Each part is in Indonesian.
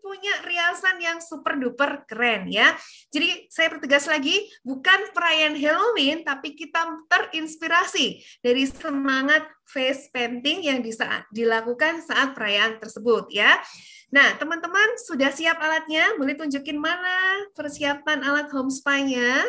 punya riasan yang super duper keren ya. Jadi saya pertegas lagi, bukan perayaan Halloween, tapi kita terinspirasi dari semangat face painting yang dilakukan saat perayaan tersebut ya. Nah, teman-teman sudah siap alatnya? Boleh tunjukin mana persiapan alat homespy-nya?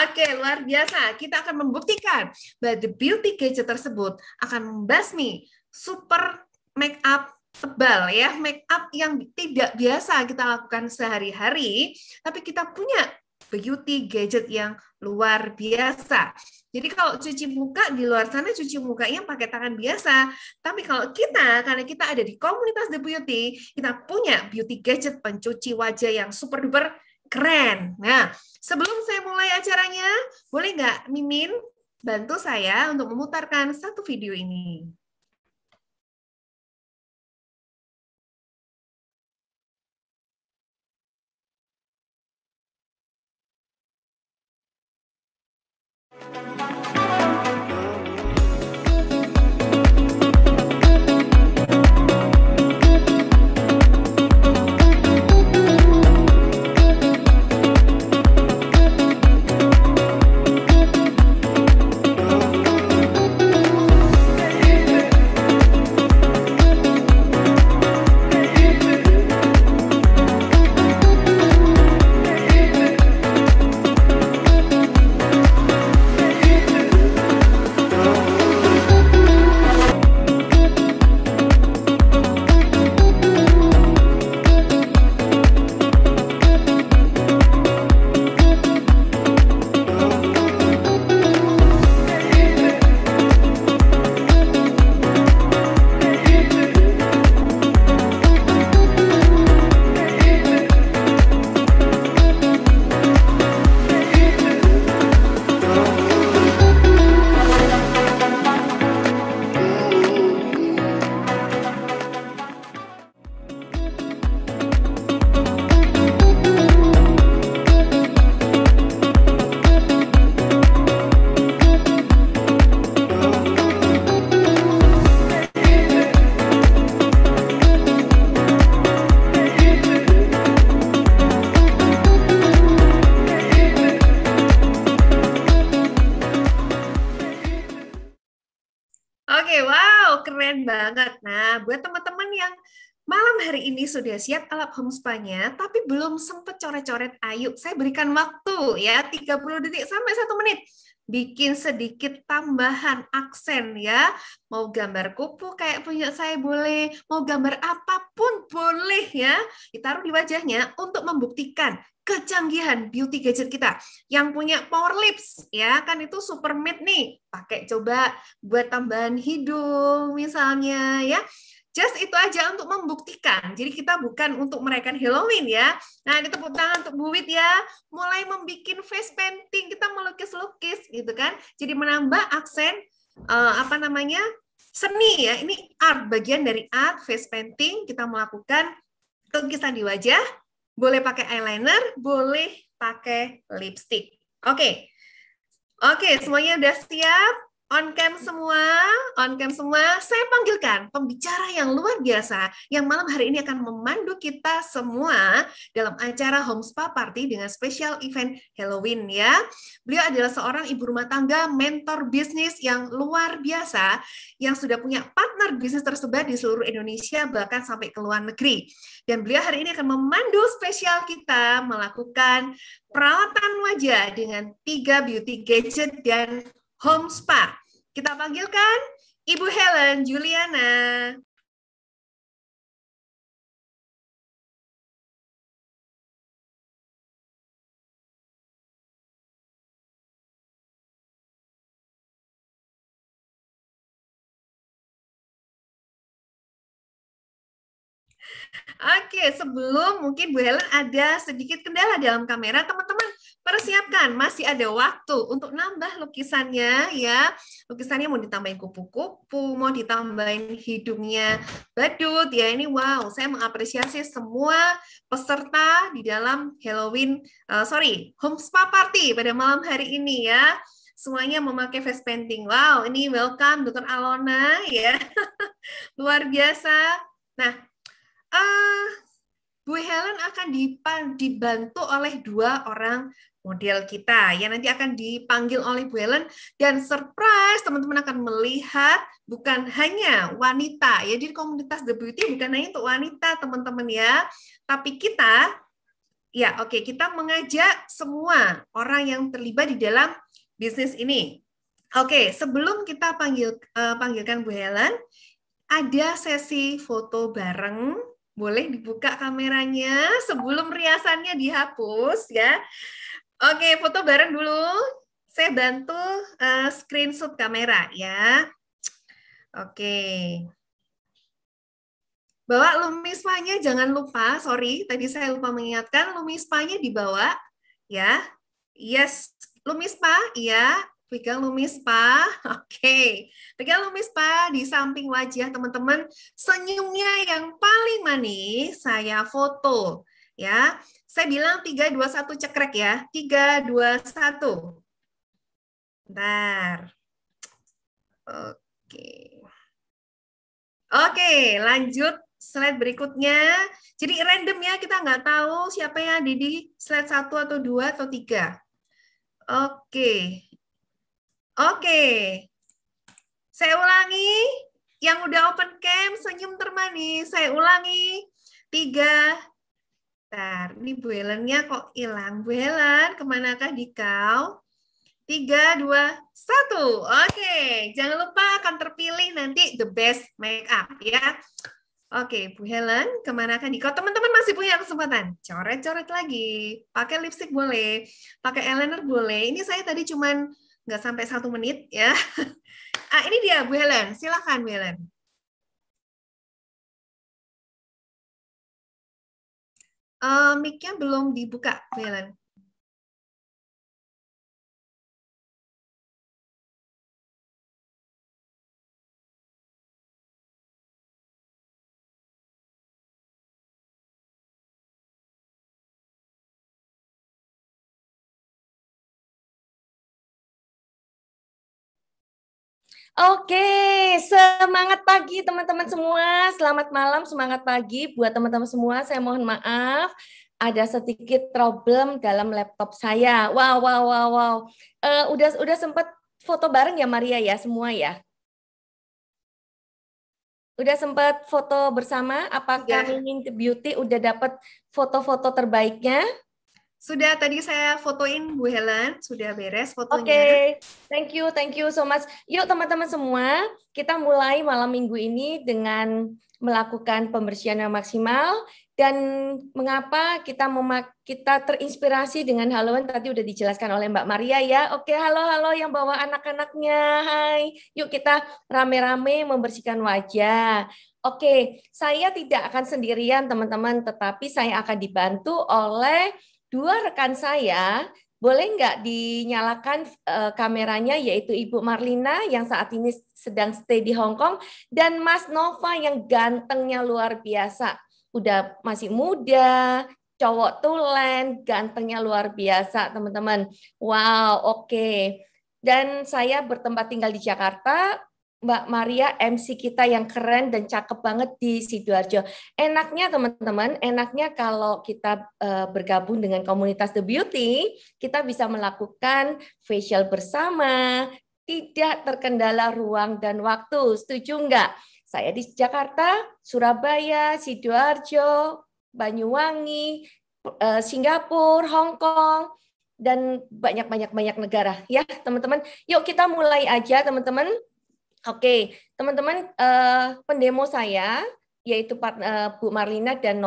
Oke, luar biasa. Kita akan membuktikan bahwa the beauty gadget tersebut akan membasmi super make up tebal ya, make up yang tidak biasa kita lakukan sehari-hari, tapi kita punya beauty gadget yang luar biasa. Jadi kalau cuci muka di luar sana cuci mukanya pakai tangan biasa, tapi kalau kita, karena kita ada di komunitas The Beauty, kita punya beauty gadget pencuci wajah yang super duper keren. Nah, sebelum saya mulai acaranya, boleh nggak Mimin bantu saya untuk memutarkan satu video ini? Oke, wow, keren banget. Nah, buat teman-teman yang malam hari ini sudah siap alat homespy-nya, tapi belum sempat coret-coret, ayo saya berikan waktu ya, 30 detik sampai 1 menit. Bikin sedikit tambahan aksen ya. Mau gambar kupu kayak punya saya boleh, mau gambar apapun boleh ya. Ditaruh di wajahnya untuk membuktikan kecanggihan beauty gadget kita yang punya power lips ya, kan itu super matte nih. Pakai coba buat tambahan hidung misalnya ya. Just itu aja untuk membuktikan. Jadi kita bukan untuk merayakan Halloween ya. Nah, ini tepuk tangan untuk Bu Wit ya. Mulai membuat face painting, kita melukis-lukis gitu kan. Jadi menambah aksen apa namanya? Seni ya. Ini art, bagian dari art face painting. Kita melakukan lukisan di wajah. Boleh pakai eyeliner, boleh pakai lipstick. Oke. Oke, semuanya udah siap? On cam semua, on cam semua. Saya panggilkan pembicara yang luar biasa yang malam hari ini akan memandu kita semua dalam acara Home Spa Party dengan spesial event Halloween ya. Beliau adalah seorang ibu rumah tangga, mentor bisnis yang luar biasa yang sudah punya partner bisnis tersebar di seluruh Indonesia bahkan sampai ke luar negeri. Dan beliau hari ini akan memandu spesial kita melakukan perawatan wajah dengan 3 beauty gadget dan home spa. Kita panggilkan Ibu Helen Juliana. Oke, sebelum mungkin Bu Helen ada sedikit kendala dalam kamera, teman-teman persiapkan, masih ada waktu untuk nambah lukisannya ya. Lukisannya mau ditambahin kupu-kupu, mau ditambahin hidungnya badut ya. Ini wow, saya mengapresiasi semua peserta di dalam Halloween, Home Spa Party pada malam hari ini ya. Semuanya memakai face painting. Wow, ini welcome Dr. Alona ya. Luar biasa. Nah, akan dibantu oleh 2 orang model kita yang nanti akan dipanggil oleh Bu Helen, dan surprise teman-teman akan melihat bukan hanya wanita ya, jadi komunitas The Beauty bukan hanya untuk wanita teman-teman ya, tapi kita ya oke, kita mengajak semua orang yang terlibat di dalam bisnis ini. Oke, sebelum kita panggilkan Bu Helen, ada sesi foto bareng. Boleh dibuka kameranya sebelum riasannya dihapus ya. Oke, foto bareng dulu. Saya bantu screenshot kamera ya. Oke. Bawa lumispanya jangan lupa, sorry tadi saya lupa mengingatkan, lumispanya dibawa ya. Yes, lumispa, iya. Pegang lumispa, oke. Pegang lumispa di samping wajah teman-teman. Senyumnya yang paling manis saya foto ya. Saya bilang 3, 2, 1 cekrek ya. 3, 2, 1. Bentar. Oke. Oke, lanjut slide berikutnya. Jadi random ya, kita nggak tahu siapa yang ada di slide 1 atau 2 atau 3. Oke. Oke. Saya ulangi. Yang udah open cam, senyum termanis. Saya ulangi. 3. Bentar, ini Bu Helennya kok hilang. Bu Helen, kemanakah dikau? 3, 2, 1. Oke, jangan lupa akan terpilih nanti the best makeup ya. Oke, Bu Helen, kemanakah dikau? Teman-teman masih punya kesempatan. Coret-coret lagi. Pakai lipstick boleh, pakai eyeliner boleh. Ini saya tadi cuman nggak sampai 1 menit ya. Ini dia Bu Helen. Silakan Bu Helen. Mic-nya belum dibuka, Bu Helen. Oke, semangat pagi teman-teman semua. Selamat malam, semangat pagi buat teman-teman semua. Saya mohon maaf, ada sedikit problem dalam laptop saya. Wow. Udah sempat foto bareng ya Maria ya semua ya? Udah sempat foto bersama? Apakah Mining the Beauty udah dapat foto-foto terbaiknya? Sudah, tadi saya fotoin Bu Helen, sudah beres fotonya. Oke, thank you so much. Yuk teman-teman semua, kita mulai malam minggu ini dengan melakukan pembersihan yang maksimal. Dan mengapa kita terinspirasi dengan Halloween tadi udah dijelaskan oleh Mbak Maria ya. Oke, halo yang bawa anak-anaknya. Hai, yuk kita rame-rame membersihkan wajah. Oke, saya tidak akan sendirian teman-teman, tetapi saya akan dibantu oleh 2 rekan saya. Boleh nggak dinyalakan kameranya, yaitu Ibu Marlina yang saat ini sedang stay di Hong Kong, dan Mas Nova yang gantengnya luar biasa. Udah masih muda, cowok tulen, gantengnya luar biasa teman-teman. Wow, oke. Dan saya bertempat tinggal di Jakarta. Mbak Maria MC kita yang keren dan cakep banget di Sidoarjo. Enaknya teman-teman, enaknya kalau kita bergabung dengan komunitas The Beauty, kita bisa melakukan facial bersama, tidak terkendala ruang dan waktu. Setuju enggak? Saya di Jakarta, Surabaya, Sidoarjo, Banyuwangi, Singapura, Hong Kong, dan banyak negara ya teman-teman. Yuk kita mulai aja teman-teman. Oke, teman-teman, pendemo saya, yaitu Bu Marlina dan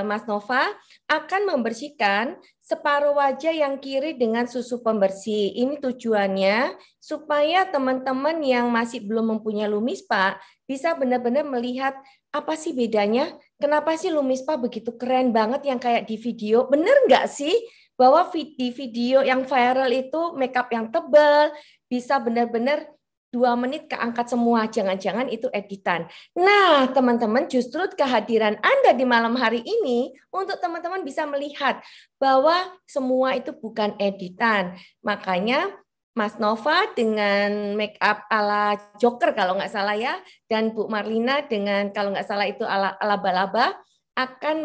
Mas Nova, akan membersihkan separuh wajah yang kiri dengan susu pembersih. Ini tujuannya supaya teman-teman yang masih belum mempunyai Lumispa bisa benar-benar melihat apa sih bedanya, kenapa sih Lumispa begitu keren banget yang kayak di video. Bener nggak sih bahwa di video yang viral itu makeup yang tebal, bisa benar-benar 2 menit keangkat semua, jangan-jangan itu editan. Nah, teman-teman, justru kehadiran Anda di malam hari ini untuk teman-teman bisa melihat bahwa semua itu bukan editan. Makanya Mas Nova dengan make up ala Joker kalau nggak salah ya, dan Bu Marlina dengan kalau nggak salah itu ala laba-laba, akan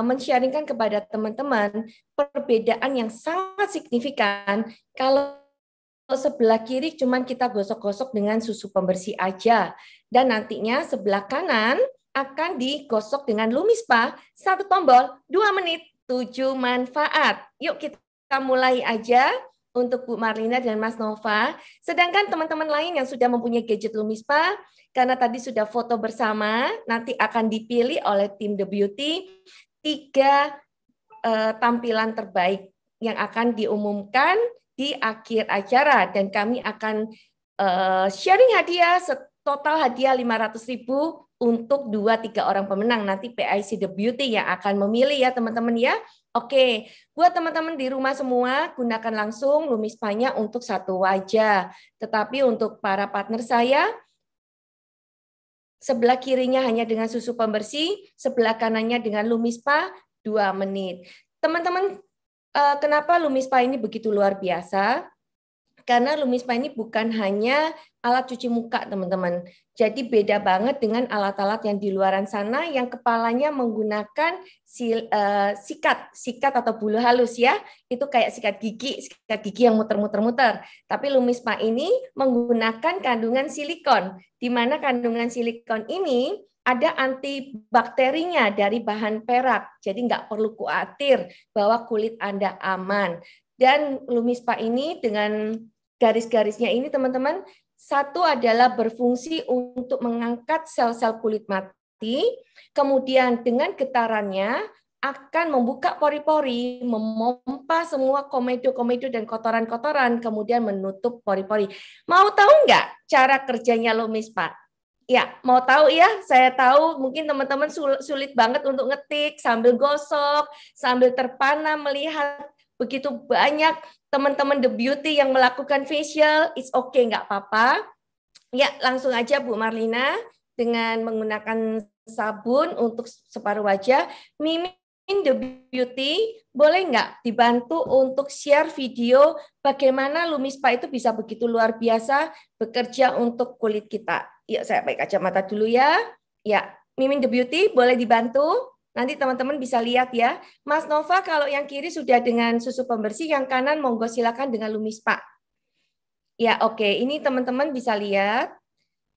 men-sharingkan kepada teman-teman perbedaan yang sangat signifikan kalau sebelah kiri cuman kita gosok-gosok dengan susu pembersih aja. Dan nantinya sebelah kanan akan digosok dengan Lumispa, 1 tombol, 2 menit, 7 manfaat. Yuk kita mulai aja untuk Bu Marlina dan Mas Nova. Sedangkan teman-teman lain yang sudah mempunyai gadget Lumispa, karena tadi sudah foto bersama, nanti akan dipilih oleh tim The Beauty 3 tampilan terbaik yang akan diumumkan di akhir acara, dan kami akan sharing hadiah, total hadiah 500.000 untuk 2-3 orang pemenang. Nanti PIC The Beauty yang akan memilih ya teman-teman ya. Oke, buat teman-teman di rumah semua, gunakan langsung Lumispanya untuk 1 wajah. Tetapi untuk para partner saya, sebelah kirinya hanya dengan susu pembersih, sebelah kanannya dengan Lumispa 2 menit. Teman-teman, kenapa Lumispa ini begitu luar biasa? Karena Lumispa ini bukan hanya alat cuci muka, teman-teman. Jadi beda banget dengan alat-alat yang di luaran sana yang kepalanya menggunakan sikat atau bulu halus ya. Itu kayak sikat gigi yang muter-muter-muter. Tapi Lumispa ini menggunakan kandungan silikon, di mana kandungan silikon ini ada antibakterinya dari bahan perak. Jadi nggak perlu khawatir bahwa kulit Anda aman. Dan Lumispa ini dengan garis-garisnya ini teman-teman, satu adalah berfungsi untuk mengangkat sel-sel kulit mati, kemudian dengan getarannya akan membuka pori-pori, memompa semua komedo-komedo dan kotoran-kotoran, kemudian menutup pori-pori. Mau tahu nggak cara kerjanya Lumispa? Ya, mau tahu ya? Saya tahu mungkin teman-teman sulit banget untuk ngetik sambil gosok, sambil terpana melihat begitu banyak teman-teman The Beauty yang melakukan facial. It's okay, nggak apa-apa. Ya, langsung aja Bu Marlina dengan menggunakan sabun untuk separuh wajah. Mimin The Beauty, boleh nggak dibantu untuk share video bagaimana Lumispa itu bisa begitu luar biasa bekerja untuk kulit kita. Ya, saya pakai kacamata dulu ya. Ya, Mimin The Beauty, boleh dibantu? Nanti teman-teman bisa lihat ya. Mas Nova, kalau yang kiri sudah dengan susu pembersih, yang kanan monggo silakan dengan Lumispa. Ya, oke. Ini teman-teman bisa lihat.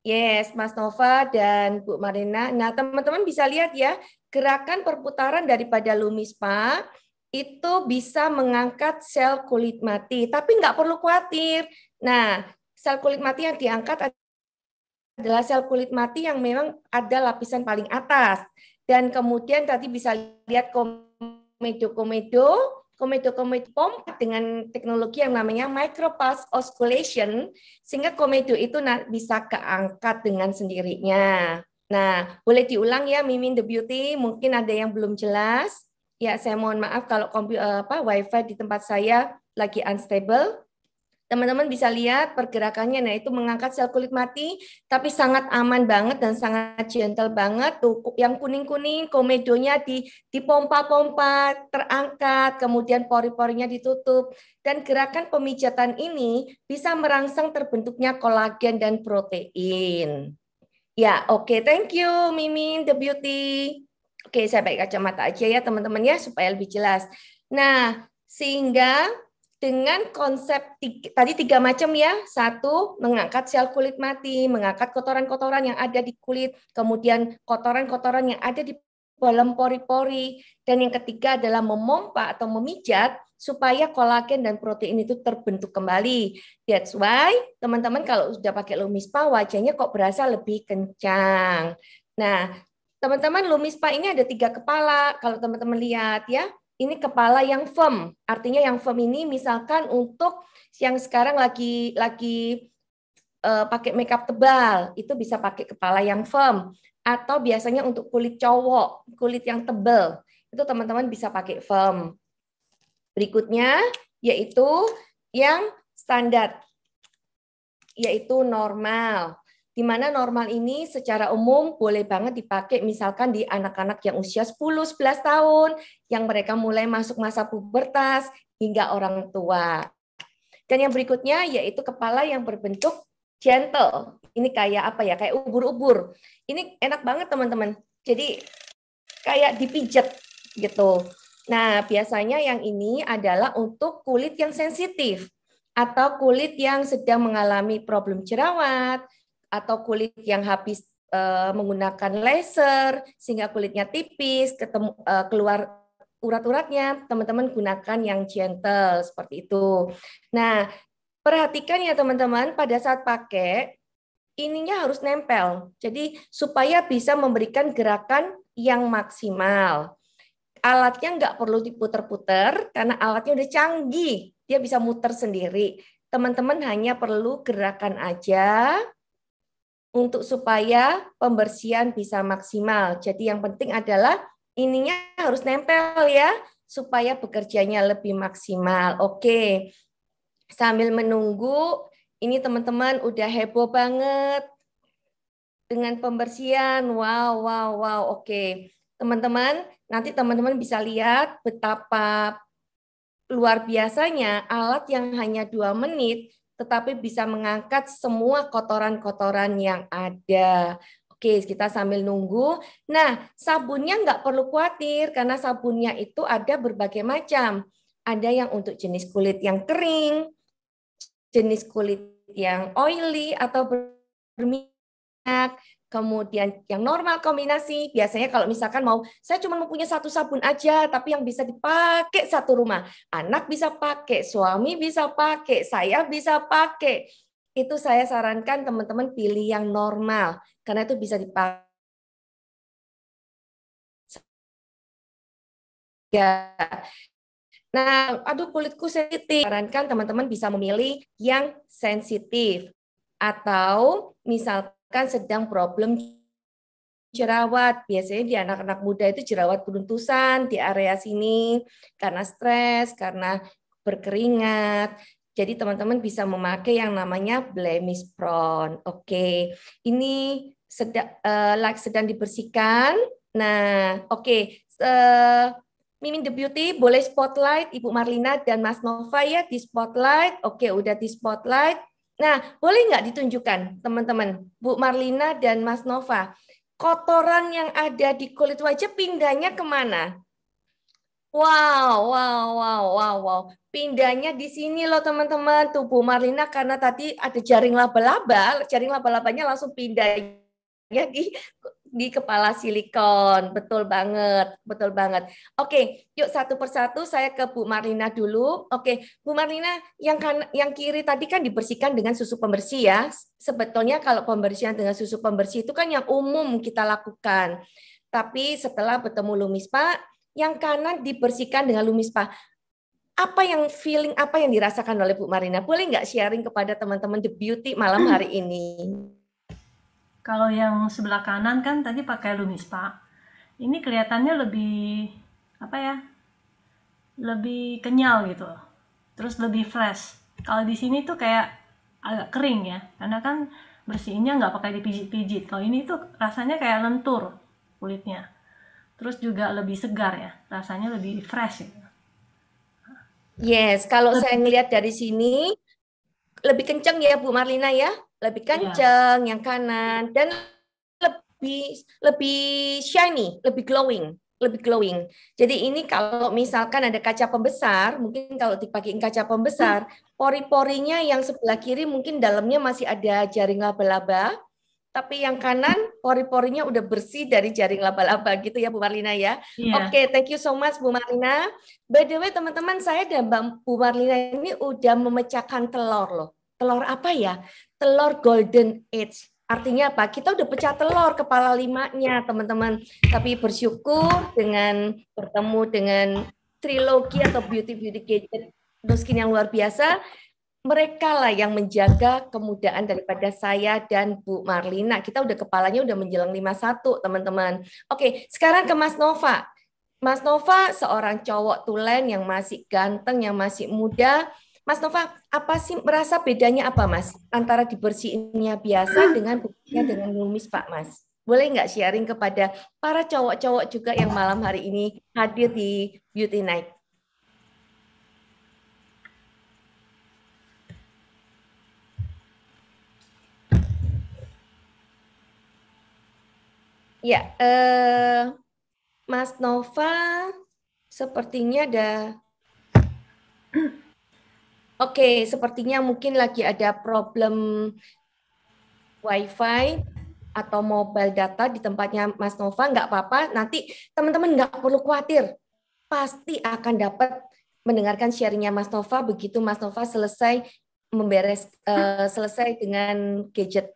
Yes, Mas Nova dan Bu Marina. Nah, teman-teman bisa lihat ya, gerakan perputaran daripada Lumispa itu bisa mengangkat sel kulit mati. Tapi nggak perlu khawatir. Nah, sel kulit mati yang diangkat adalah sel kulit mati yang memang ada lapisan paling atas. Dan kemudian tadi bisa lihat komedo pompa dengan teknologi yang namanya micropulse oscillation, sehingga komedo itu bisa keangkat dengan sendirinya. Nah, boleh diulang ya Mimin The Beauty, mungkin ada yang belum jelas. Ya, saya mohon maaf kalau Wi-Fi di tempat saya lagi unstable. Teman-teman bisa lihat pergerakannya, nah itu mengangkat sel kulit mati, tapi sangat aman banget dan sangat gentle banget. Tuh, yang kuning-kuning, komedonya dipompa-pompa, terangkat, kemudian pori-porinya ditutup. Dan gerakan pemijatan ini bisa merangsang terbentuknya kolagen dan protein. Ya, oke, thank you Mimin The Beauty. Oke, saya pakai kacamata aja ya teman-teman ya, supaya lebih jelas. Nah, sehingga dengan konsep tadi 3 macam ya. 1, mengangkat sel kulit mati, mengangkat kotoran-kotoran yang ada di kulit, kemudian kotoran-kotoran yang ada di dalam pori-pori, dan yang ketiga adalah memompa atau memijat supaya kolagen dan protein itu terbentuk kembali. That's why teman-teman kalau sudah pakai Lumispa wajahnya kok berasa lebih kencang. Nah, teman-teman Lumispa ini ada 3 kepala kalau teman-teman lihat ya. Ini kepala yang firm, artinya yang firm ini misalkan untuk yang sekarang lagi pakai makeup tebal, itu bisa pakai kepala yang firm. Atau biasanya untuk kulit cowok, kulit yang tebal, itu teman-teman bisa pakai firm. Berikutnya yaitu yang standar, yaitu normal. Di mana normal ini secara umum boleh banget dipakai misalkan di anak-anak yang usia 10-11 tahun, yang mereka mulai masuk masa pubertas, hingga orang tua. Dan yang berikutnya yaitu kepala yang berbentuk gentle. Ini kayak apa ya? Kayak ubur-ubur. Ini enak banget teman-teman. Jadi kayak dipijat gitu. Nah, biasanya yang ini adalah untuk kulit yang sensitif atau kulit yang sedang mengalami problem jerawat atau kulit yang habis menggunakan laser sehingga kulitnya tipis, keluar urat-uratnya, teman-teman gunakan yang gentle seperti itu. Nah, perhatikan ya teman-teman, pada saat pakai ininya harus nempel. Jadi supaya bisa memberikan gerakan yang maksimal. Alatnya nggak perlu diputer-puter karena alatnya udah canggih. Dia bisa muter sendiri. Teman-teman hanya perlu gerakan aja untuk supaya pembersihan bisa maksimal. Jadi yang penting adalah ininya harus nempel ya, supaya bekerjanya lebih maksimal. Oke, sambil menunggu, ini teman-teman udah heboh banget dengan pembersihan. Wow, wow, wow. Oke, teman-teman, nanti teman-teman bisa lihat betapa luar biasanya alat yang hanya 2 menit tetapi bisa mengangkat semua kotoran-kotoran yang ada. Oke, kita sambil nunggu. Nah, sabunnya nggak perlu khawatir karena sabunnya itu ada berbagai macam. Ada yang untuk jenis kulit yang kering, jenis kulit yang oily atau berminyak, kemudian yang normal kombinasi. Biasanya kalau misalkan saya cuma mau punya satu sabun aja, tapi yang bisa dipakai satu rumah. Anak bisa pakai, suami bisa pakai, saya bisa pakai. Itu saya sarankan teman-teman pilih yang normal, karena itu bisa dipakai. Nah, aduh kulitku sensitif. Sarankan teman-teman bisa memilih yang sensitif. Atau misalkan sedang problem jerawat. Biasanya di anak-anak muda itu jerawat beruntusan di area sini karena stres, karena berkeringat. Jadi teman-teman bisa memakai yang namanya blemish prone. Oke, ini sedang dibersihkan. Nah, oke. Mimin The Beauty boleh spotlight Ibu Marlina dan Mas Nova ya di spotlight. Oke, udah di spotlight. Nah, boleh nggak ditunjukkan teman-teman, Bu Marlina dan Mas Nova, kotoran yang ada di kulit wajah pindahnya kemana? Wow, wow, wow, wow, wow. Pindahnya di sini loh teman-teman. Tuh Bu Marlina karena tadi ada jaring laba-laba, jaring laba-labanya langsung pindahnya di kepala silikon. Betul banget, betul banget. Oke, yuk satu persatu saya ke Bu Marlina dulu. Oke, Bu Marlina, yang kiri tadi kan dibersihkan dengan susu pembersih ya. Sebetulnya kalau pembersihan dengan susu pembersih itu kan yang umum kita lakukan. Tapi setelah bertemu Lumispa, yang kanan dibersihkan dengan Lumispa. Apa yang dirasakan oleh Bu Marlina? Boleh nggak sharing kepada teman-teman The Beauty malam hari ini? Kalau yang sebelah kanan kan tadi pakai Lumispa. Ini kelihatannya lebih apa ya? Lebih kenyal gitu. Terus lebih fresh. Kalau di sini tuh kayak agak kering ya, karena kan bersihinnya nggak pakai dipijit-pijit. Kalau ini tuh rasanya kayak lentur kulitnya. Terus juga lebih segar ya, rasanya lebih fresh gitu. Yes, kalau saya ngelihat dari sini lebih kenceng ya Bu Marlina ya, lebih kenceng yang kanan dan lebih shiny, lebih glowing, lebih glowing. Jadi ini kalau misalkan ada kaca pembesar, mungkin kalau dipakai kaca pembesar, pori-porinya yang sebelah kiri mungkin dalamnya masih ada jaring laba-laba, tapi yang kanan pori-porinya udah bersih dari jaring laba-laba gitu ya Bu Marlina ya. Iya. Oke, thank you so much Bu Marlina. By the way teman-teman, saya dan Bu Marlina ini udah memecahkan telur loh. Telur apa ya? Telur golden age. Artinya apa? Kita udah pecah telur kepala 5-nya teman-teman. Tapi bersyukur dengan bertemu dengan trilogi atau beauty gadget Nuskin yang luar biasa, mereka lah yang menjaga kemudahan daripada saya dan Bu Marlina. Kita udah kepalanya udah menjelang 51, teman-teman. Oke, sekarang ke Mas Nova. Mas Nova seorang cowok tulen yang masih ganteng, yang masih muda. Mas Nova, apa sih merasa bedanya apa, Mas? Antara dibersihinnya biasa dengan bersihnya dengan numis, Pak, Mas? Boleh nggak sharing kepada para cowok-cowok juga yang malam hari ini hadir di Beauty Night? Ya, Mas Nova, sepertinya ada. Oke, sepertinya mungkin lagi ada problem Wi-Fi atau mobile data di tempatnya Mas Nova. Nggak apa-apa, nanti teman-teman nggak perlu khawatir. Pasti akan dapat mendengarkan sharingnya Mas Nova begitu Mas Nova selesai selesai dengan gadget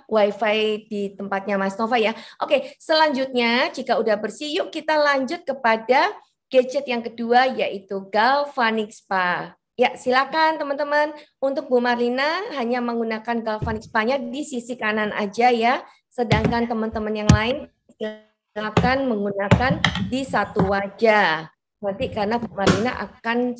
Wi-Fi di tempatnya Mas Nova ya. Oke, selanjutnya jika udah bersih, yuk kita lanjut kepada gadget yang kedua yaitu Galvanic Spa. Ya, silakan teman-teman. Untuk Bu Marlina hanya menggunakan Galvanic Spa-nya di sisi kanan aja ya. Sedangkan teman-teman yang lain silakan menggunakan di satu wajah. Nanti karena Bu Marlina akan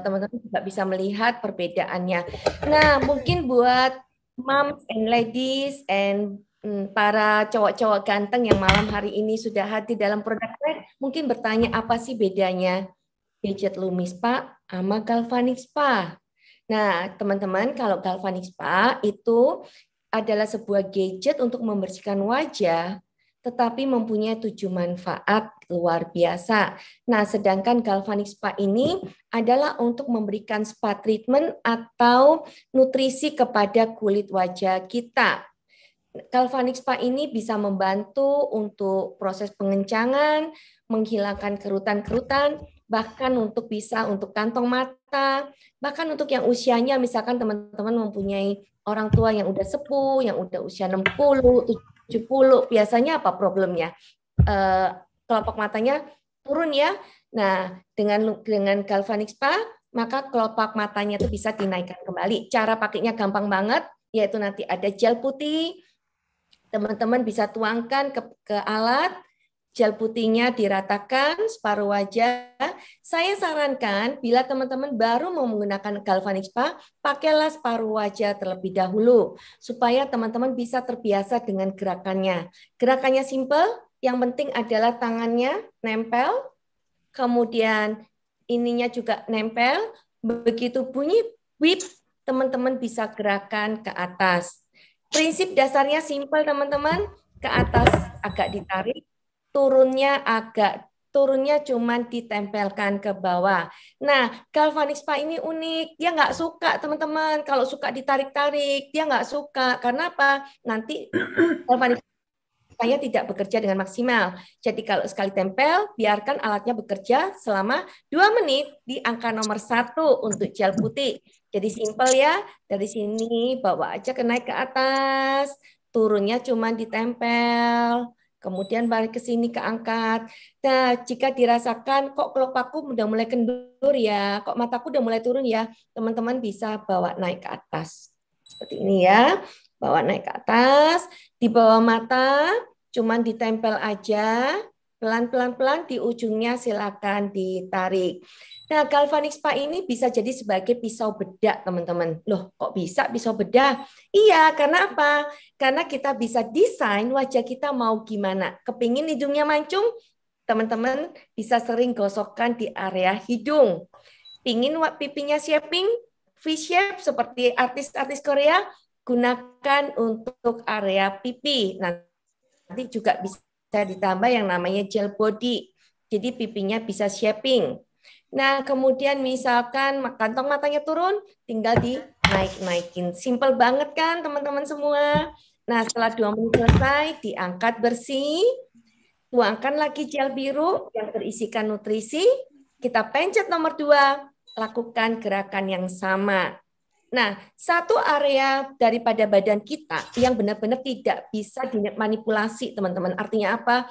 teman-teman juga bisa melihat perbedaannya. Nah, mungkin buat moms and ladies and para cowok-cowok ganteng yang malam hari ini sudah hadir dalam produk mungkin bertanya apa sih bedanya gadget Lumi Spa sama Galvanic Spa. Nah, teman-teman, kalau Galvanic Spa itu adalah sebuah gadget untuk membersihkan wajah tetapi mempunyai 7 manfaat luar biasa. Nah, sedangkan Galvanic Spa ini adalah untuk memberikan spa treatment atau nutrisi kepada kulit wajah kita. Galvanic Spa ini bisa membantu untuk proses pengencangan, menghilangkan kerutan-kerutan, bahkan untuk kantong mata, bahkan untuk yang usianya misalkan teman-teman mempunyai orang tua yang udah sepuh, yang udah usia 60, 70, biasanya apa problemnya? Kelopak matanya turun ya. Nah, dengan Galvanic Spa, maka kelopak matanya itu bisa dinaikkan kembali. Cara pakainya gampang banget, yaitu nanti ada gel putih. Teman-teman bisa tuangkan ke alat, gel putihnya diratakan separuh wajah. Saya sarankan bila teman-teman baru mau menggunakan Galvanic Spa, pakailah separuh wajah terlebih dahulu supaya teman-teman bisa terbiasa dengan gerakannya. Gerakannya simple, yang penting adalah tangannya nempel, kemudian ininya juga nempel. Begitu bunyi whip, teman-teman bisa gerakan ke atas. Prinsip dasarnya simple teman-teman, ke atas agak ditarik, turunnya cuman ditempelkan ke bawah. Nah, Galvanic Spa ini unik. Dia nggak suka, teman-teman. Kalau suka ditarik-tarik, dia nggak suka. Karena apa? Nanti Galvanic Spa tidak bekerja dengan maksimal. Jadi kalau sekali tempel, biarkan alatnya bekerja selama 2 menit di angka nomor 1 untuk gel putih. Jadi simpel ya. Dari sini bawa aja naik ke atas. Turunnya cuma ditempel. Kemudian balik ke sini keangkat. Nah, jika dirasakan kok kelopakku udah mulai kendur ya, kok mataku udah mulai turun ya, teman-teman bisa bawa naik ke atas. Seperti ini ya. Bawa naik ke atas, di bawah mata cuman ditempel aja, pelan-pelan di ujungnya silakan ditarik. Nah, Galvanic Spa ini bisa jadi sebagai pisau bedak, teman-teman. Loh, kok bisa pisau bedak? Iya, karena apa? Karena kita bisa desain wajah kita mau gimana. Kepingin hidungnya mancung? Teman-teman bisa sering gosokkan di area hidung. Pingin pipinya shaping, V-shape seperti artis-artis Korea? Gunakan untuk area pipi. Nanti juga bisa ditambah yang namanya gel body. Jadi pipinya bisa shaping. Nah, kemudian misalkan kantong matanya turun, tinggal dinaik-naikin. Simple banget kan teman-teman semua. Nah, setelah 2 menit selesai, diangkat bersih. Tuangkan lagi gel biru yang berisikan nutrisi. Kita pencet nomor 2, lakukan gerakan yang sama. Nah, satu area daripada badan kita yang benar-benar tidak bisa dimanipulasi, teman-teman. Artinya apa?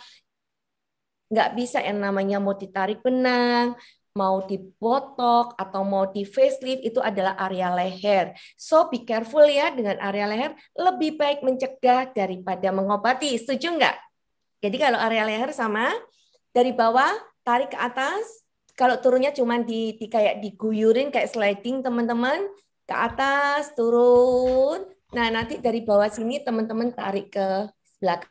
Nggak bisa yang namanya mau ditarik benang, mau dibotok, atau mau di facelift, itu adalah area leher. So, be careful ya dengan area leher. Lebih baik mencegah daripada mengobati. Setuju nggak? Jadi kalau area leher sama, dari bawah, tarik ke atas. Kalau turunnya cuma kayak diguyurin, kayak sliding, teman-teman. Ke atas, turun. Nah, nanti dari bawah sini teman-teman tarik ke belakang.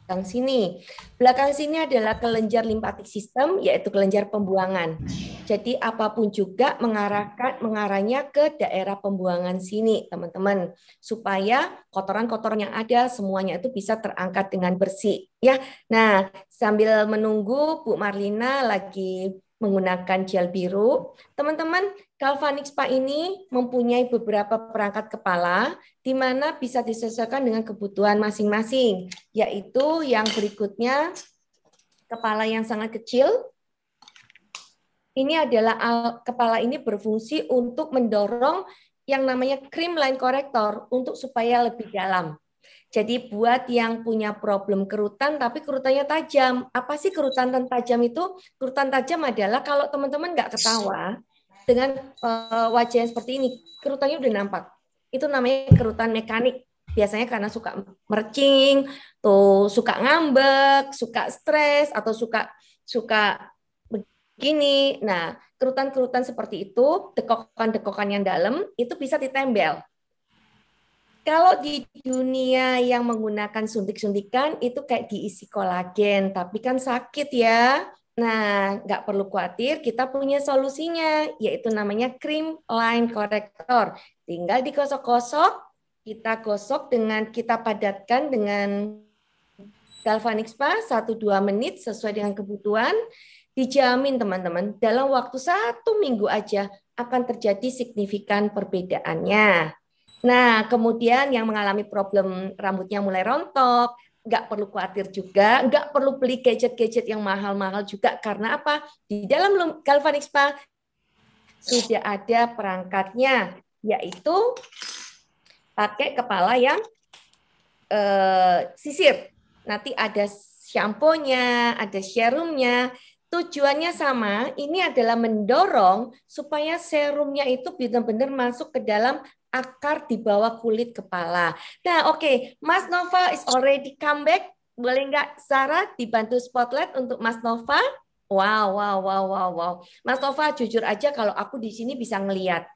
sini. Belakang sini adalah kelenjar limpatik sistem, yaitu kelenjar pembuangan. Jadi apapun juga mengarahnya ke daerah pembuangan sini, teman-teman, supaya kotoran-kotoran yang ada semuanya itu bisa terangkat dengan bersih. Ya, nah sambil menunggu Bu Marlina lagi menggunakan gel biru, teman-teman, Galvanic Spa ini mempunyai beberapa perangkat kepala di mana bisa disesuaikan dengan kebutuhan masing-masing, yaitu yang berikutnya, kepala yang sangat kecil. Ini adalah kepala ini berfungsi untuk mendorong yang namanya creamline corrector untuk supaya lebih dalam. Jadi buat yang punya problem kerutan tapi kerutannya tajam. Apa sih kerutan tajam itu? Kerutan tajam adalah kalau teman-teman nggak ketawa dengan wajah yang seperti ini, kerutannya udah nampak. Itu namanya kerutan mekanik. Biasanya karena suka mercing, tuh suka ngambek, suka stres atau suka begini. Nah, kerutan-kerutan seperti itu, dekokan-dekokan yang dalam itu bisa ditembel. Kalau di dunia yang menggunakan suntik-suntikan itu kayak diisi kolagen, tapi kan sakit ya. Nah, nggak perlu khawatir, kita punya solusinya, yaitu namanya cream line corrector. Tinggal digosok-gosok, kita padatkan dengan Galvanic Spa 1-2 menit sesuai dengan kebutuhan. Dijamin teman-teman, dalam waktu 1 minggu aja akan terjadi signifikan perbedaannya. Nah, kemudian yang mengalami problem rambutnya mulai rontok, nggak perlu khawatir juga, nggak perlu beli gadget-gadget yang mahal-mahal juga. Karena apa? Di dalam Galvanic Spa sudah ada perangkatnya, yaitu pakai kepala yang sisir. Nanti ada shampoo-nya, ada serumnya. Tujuannya sama, ini adalah mendorong supaya serumnya itu benar-benar masuk ke dalam akar di bawah kulit kepala. Nah, oke, Mas Nova is already come back. Boleh nggak Sarah dibantu spotlight untuk Mas Nova? Wow. Mas Nova, jujur aja kalau aku di sini bisa ngelihat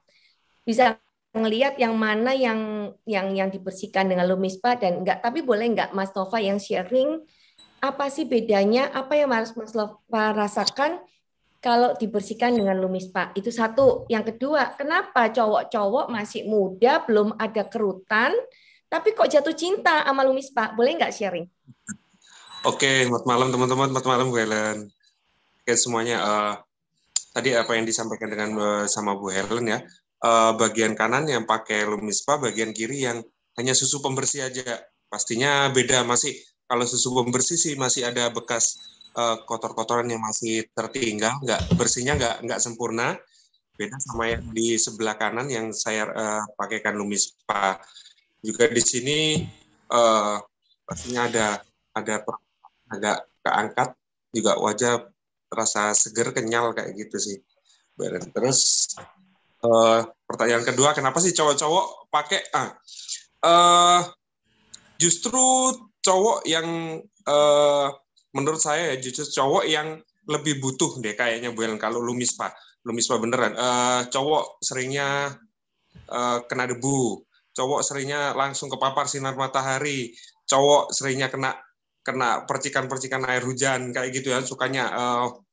yang mana yang dibersihkan dengan Lumispa dan enggak. Tapi boleh nggak Mas Nova yang sharing apa sih bedanya? Apa yang harus Mas Nova rasakan kalau dibersihkan dengan Lumispa? Itu satu. Yang kedua, kenapa cowok-cowok masih muda, belum ada kerutan, tapi kok jatuh cinta sama Lumispa? Boleh nggak sharing? Oke, selamat malam teman-teman, selamat malam Bu Helen. Oke semuanya, tadi apa yang disampaikan dengan sama Bu Helen ya, bagian kanan yang pakai Lumispa, bagian kiri yang hanya susu pembersih aja. Pastinya beda, masih kalau susu pembersih sih masih ada bekas kotor-kotoran yang masih tertinggal, bersihnya nggak sempurna. Beda sama yang di sebelah kanan yang saya pakaikan Lumispa. Juga di sini pastinya ada agak keangkat, juga wajah terasa seger, kenyal kayak gitu sih. Terus pertanyaan kedua, kenapa sih cowok-cowok pakai? Justru cowok yang menurut saya justru cowok yang lebih butuh deh kayaknya Bu Helen kalau Lumispa beneran. Cowok seringnya kena debu, cowok seringnya langsung kepapar sinar matahari, cowok seringnya kena percikan-percikan air hujan kayak gitu ya, sukanya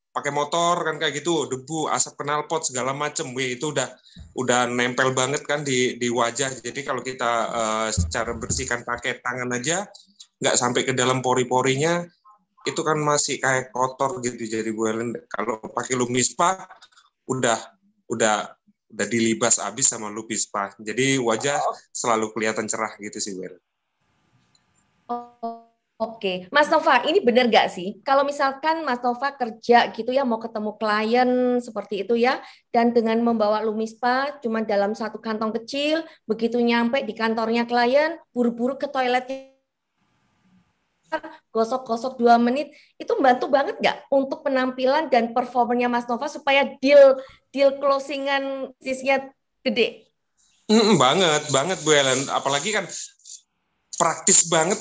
pakai motor kan kayak gitu, debu, asap knalpot segala macem, itu udah nempel banget kan di wajah. Jadi kalau kita secara bersihkan pakai tangan aja nggak sampai ke dalam pori-porinya, itu kan masih kayak kotor gitu. Jadi Bu Helen kalau pakai Lumispa udah dilibas habis sama Lumispa. Jadi wajah selalu kelihatan cerah gitu sih Bu Helen. Oke, Mas Nova, ini benar nggak sih? Kalau misalkan Mas Nova kerja gitu ya, mau ketemu klien seperti itu ya, dan dengan membawa Lumispa cuma dalam satu kantong kecil, begitu nyampe di kantornya klien, buru-buru ke toiletnya, gosok-gosok 2 menit, itu membantu banget nggak untuk penampilan dan performanya Mas Nova supaya deal closingan bisnisnya gede? Banget Bu Helen, apalagi kan praktis banget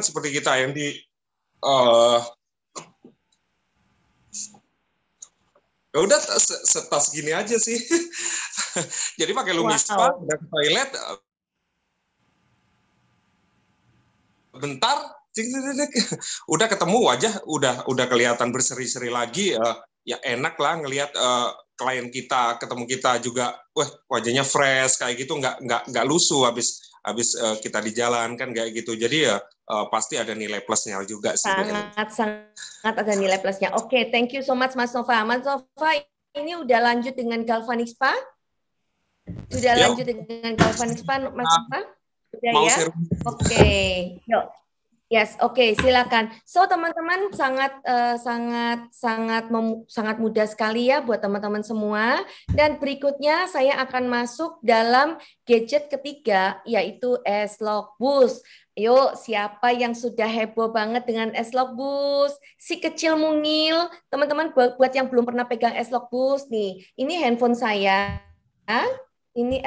seperti kita yang di ya udah setas gini aja sih. Jadi pakai Lumispa udah ke toilet bentar udah ketemu wajah, udah kelihatan berseri-seri lagi, ya enak lah ngelihat klien kita, ketemu kita juga, wah wajahnya fresh kayak gitu, nggak lusuh habis kita di jalan kan kayak gitu. Jadi ya pasti ada nilai plusnya juga sih. Sangat ada nilai plusnya. Oke, thank you so much Mas Nova. Mas Nova, ini udah lanjut dengan Galvanic Spa? Sudah lanjut dengan Galvanic Spa, Mas Nova? Sudah ya? Oke, yuk. Yes, oke, silakan. So teman-teman sangat mudah sekali ya buat teman-teman semua. Dan berikutnya saya akan masuk dalam gadget ketiga, yaitu S-Log Boost. Yuk, siapa yang sudah heboh banget dengan S-Log Boost? Si kecil mungil, teman-teman buat yang belum pernah pegang S-Log Boost nih. Ini handphone saya. Ini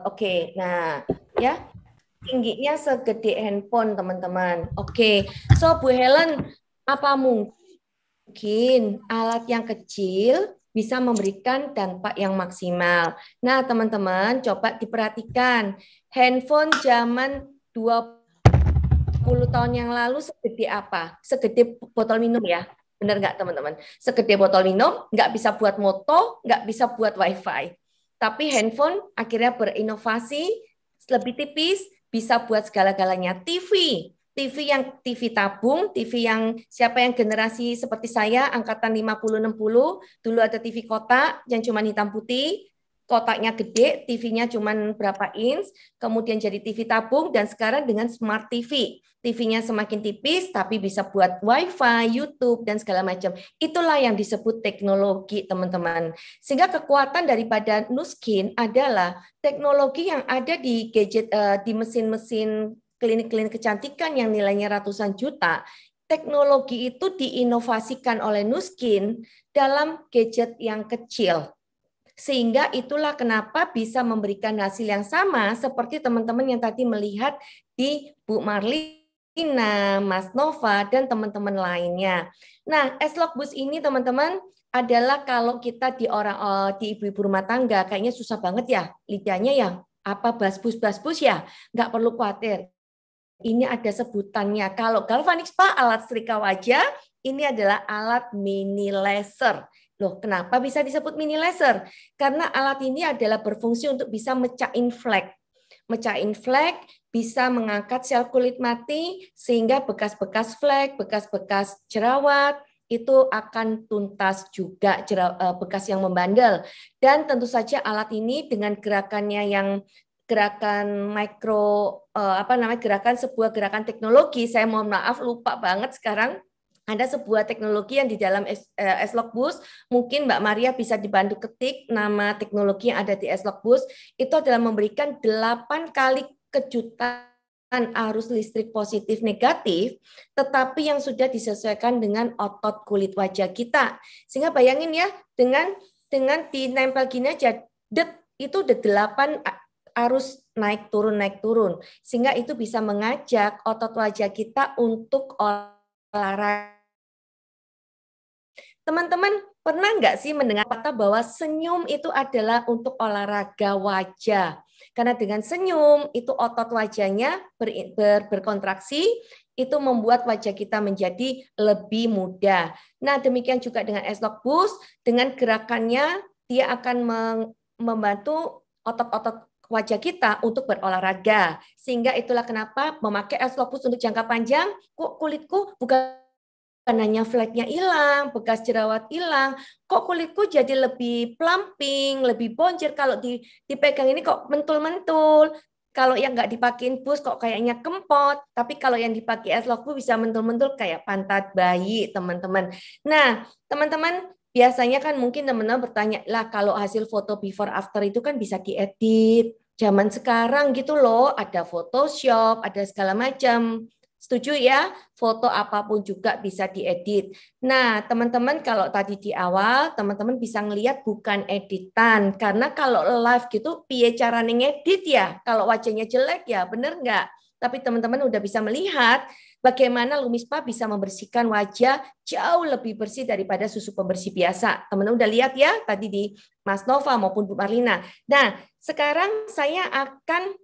oke. Nah, ya. Tingginya segede handphone, teman-teman. Oke, so Bu Helen, apa mungkin alat yang kecil bisa memberikan dampak yang maksimal? Nah, teman-teman, coba diperhatikan. Handphone zaman 20 tahun yang lalu segede apa? Segede botol minum ya? Benar nggak, teman-teman? Segede botol minum, nggak bisa buat moto, nggak bisa buat wifi. Tapi handphone akhirnya berinovasi, lebih tipis, bisa buat segala-galanya. TV yang TV tabung, TV yang siapa yang generasi seperti saya angkatan 50-60, dulu ada TV kotak yang cuma hitam putih, kotaknya gede, TV-nya cuma berapa inch, kemudian jadi TV tabung, dan sekarang dengan smart TV. TV-nya semakin tipis, tapi bisa buat wifi, YouTube, dan segala macam. Itulah yang disebut teknologi, teman-teman. Sehingga kekuatan daripada Nu Skin adalah teknologi yang ada di gadget, di mesin-mesin klinik-klinik kecantikan yang nilainya ratusan juta. Teknologi itu diinovasikan oleh Nu Skin dalam gadget yang kecil. Sehingga itulah kenapa bisa memberikan hasil yang sama seperti teman-teman yang tadi melihat di Bu Marlina, Mas Nova, dan teman-teman lainnya. Nah, S-Log Boost ini teman-teman adalah kalau kita di ibu-ibu rumah tangga kayaknya susah banget ya lidahnya ya apa basbus ya, nggak perlu khawatir. Ini ada sebutannya. Kalau Galvanic Spa alat setrika wajah, ini adalah alat mini laser. Loh, kenapa bisa disebut mini laser? Karena alat ini adalah berfungsi untuk bisa mecahin flek. Mecahin flek bisa mengangkat sel kulit mati sehingga bekas-bekas flek, bekas-bekas jerawat itu akan tuntas juga, bekas yang membandel. Dan tentu saja alat ini dengan gerakannya yang gerakan sebuah gerakan teknologi, saya mohon maaf lupa banget sekarang. Ada sebuah teknologi yang di dalam S-Log Boost, mungkin Mbak Maria bisa dibantu ketik nama teknologi yang ada di S-Log Boost, itu adalah memberikan 8 kali kejutan arus listrik positif negatif, tetapi yang sudah disesuaikan dengan otot kulit wajah kita. Sehingga bayangin ya, dengan dinempel gini aja, itu udah 8 arus naik turun, sehingga itu bisa mengajak otot wajah kita untuk olahraga. Teman-teman pernah nggak sih mendengar kata bahwa senyum itu adalah untuk olahraga wajah? Karena dengan senyum itu otot wajahnya berkontraksi, itu membuat wajah kita menjadi lebih mudah. Nah demikian juga dengan S-Log Boost, dengan gerakannya dia akan membantu otot-otot wajah kita untuk berolahraga. Sehingga itulah kenapa memakai S-Log Boost untuk jangka panjang, kok kulitku bukan hanya fleknya hilang, bekas jerawat hilang, kok kulitku jadi lebih plumping, lebih bonjir, kalau dipegang ini kok mentul-mentul, kalau yang nggak dipakein boost kok kayaknya kempot, tapi kalau yang dipakai S-Log Boost bisa mentul-mentul kayak pantat bayi, teman-teman. Nah, teman-teman, biasanya kan mungkin teman-teman bertanya, lah kalau hasil foto before after itu kan bisa diedit. Zaman sekarang gitu loh, ada Photoshop, ada segala macam. Setuju ya? Foto apapun juga bisa diedit. Nah, teman-teman kalau tadi di awal, teman-teman bisa ngelihat bukan editan. Karena kalau live gitu, piye caranya ngedit ya? Kalau wajahnya jelek ya, bener nggak? Tapi teman-teman udah bisa melihat bagaimana LumiSpa bisa membersihkan wajah jauh lebih bersih daripada susu pembersih biasa. Teman-teman udah lihat ya, tadi di Mas Nova maupun Bu Marlina. Nah, sekarang saya akan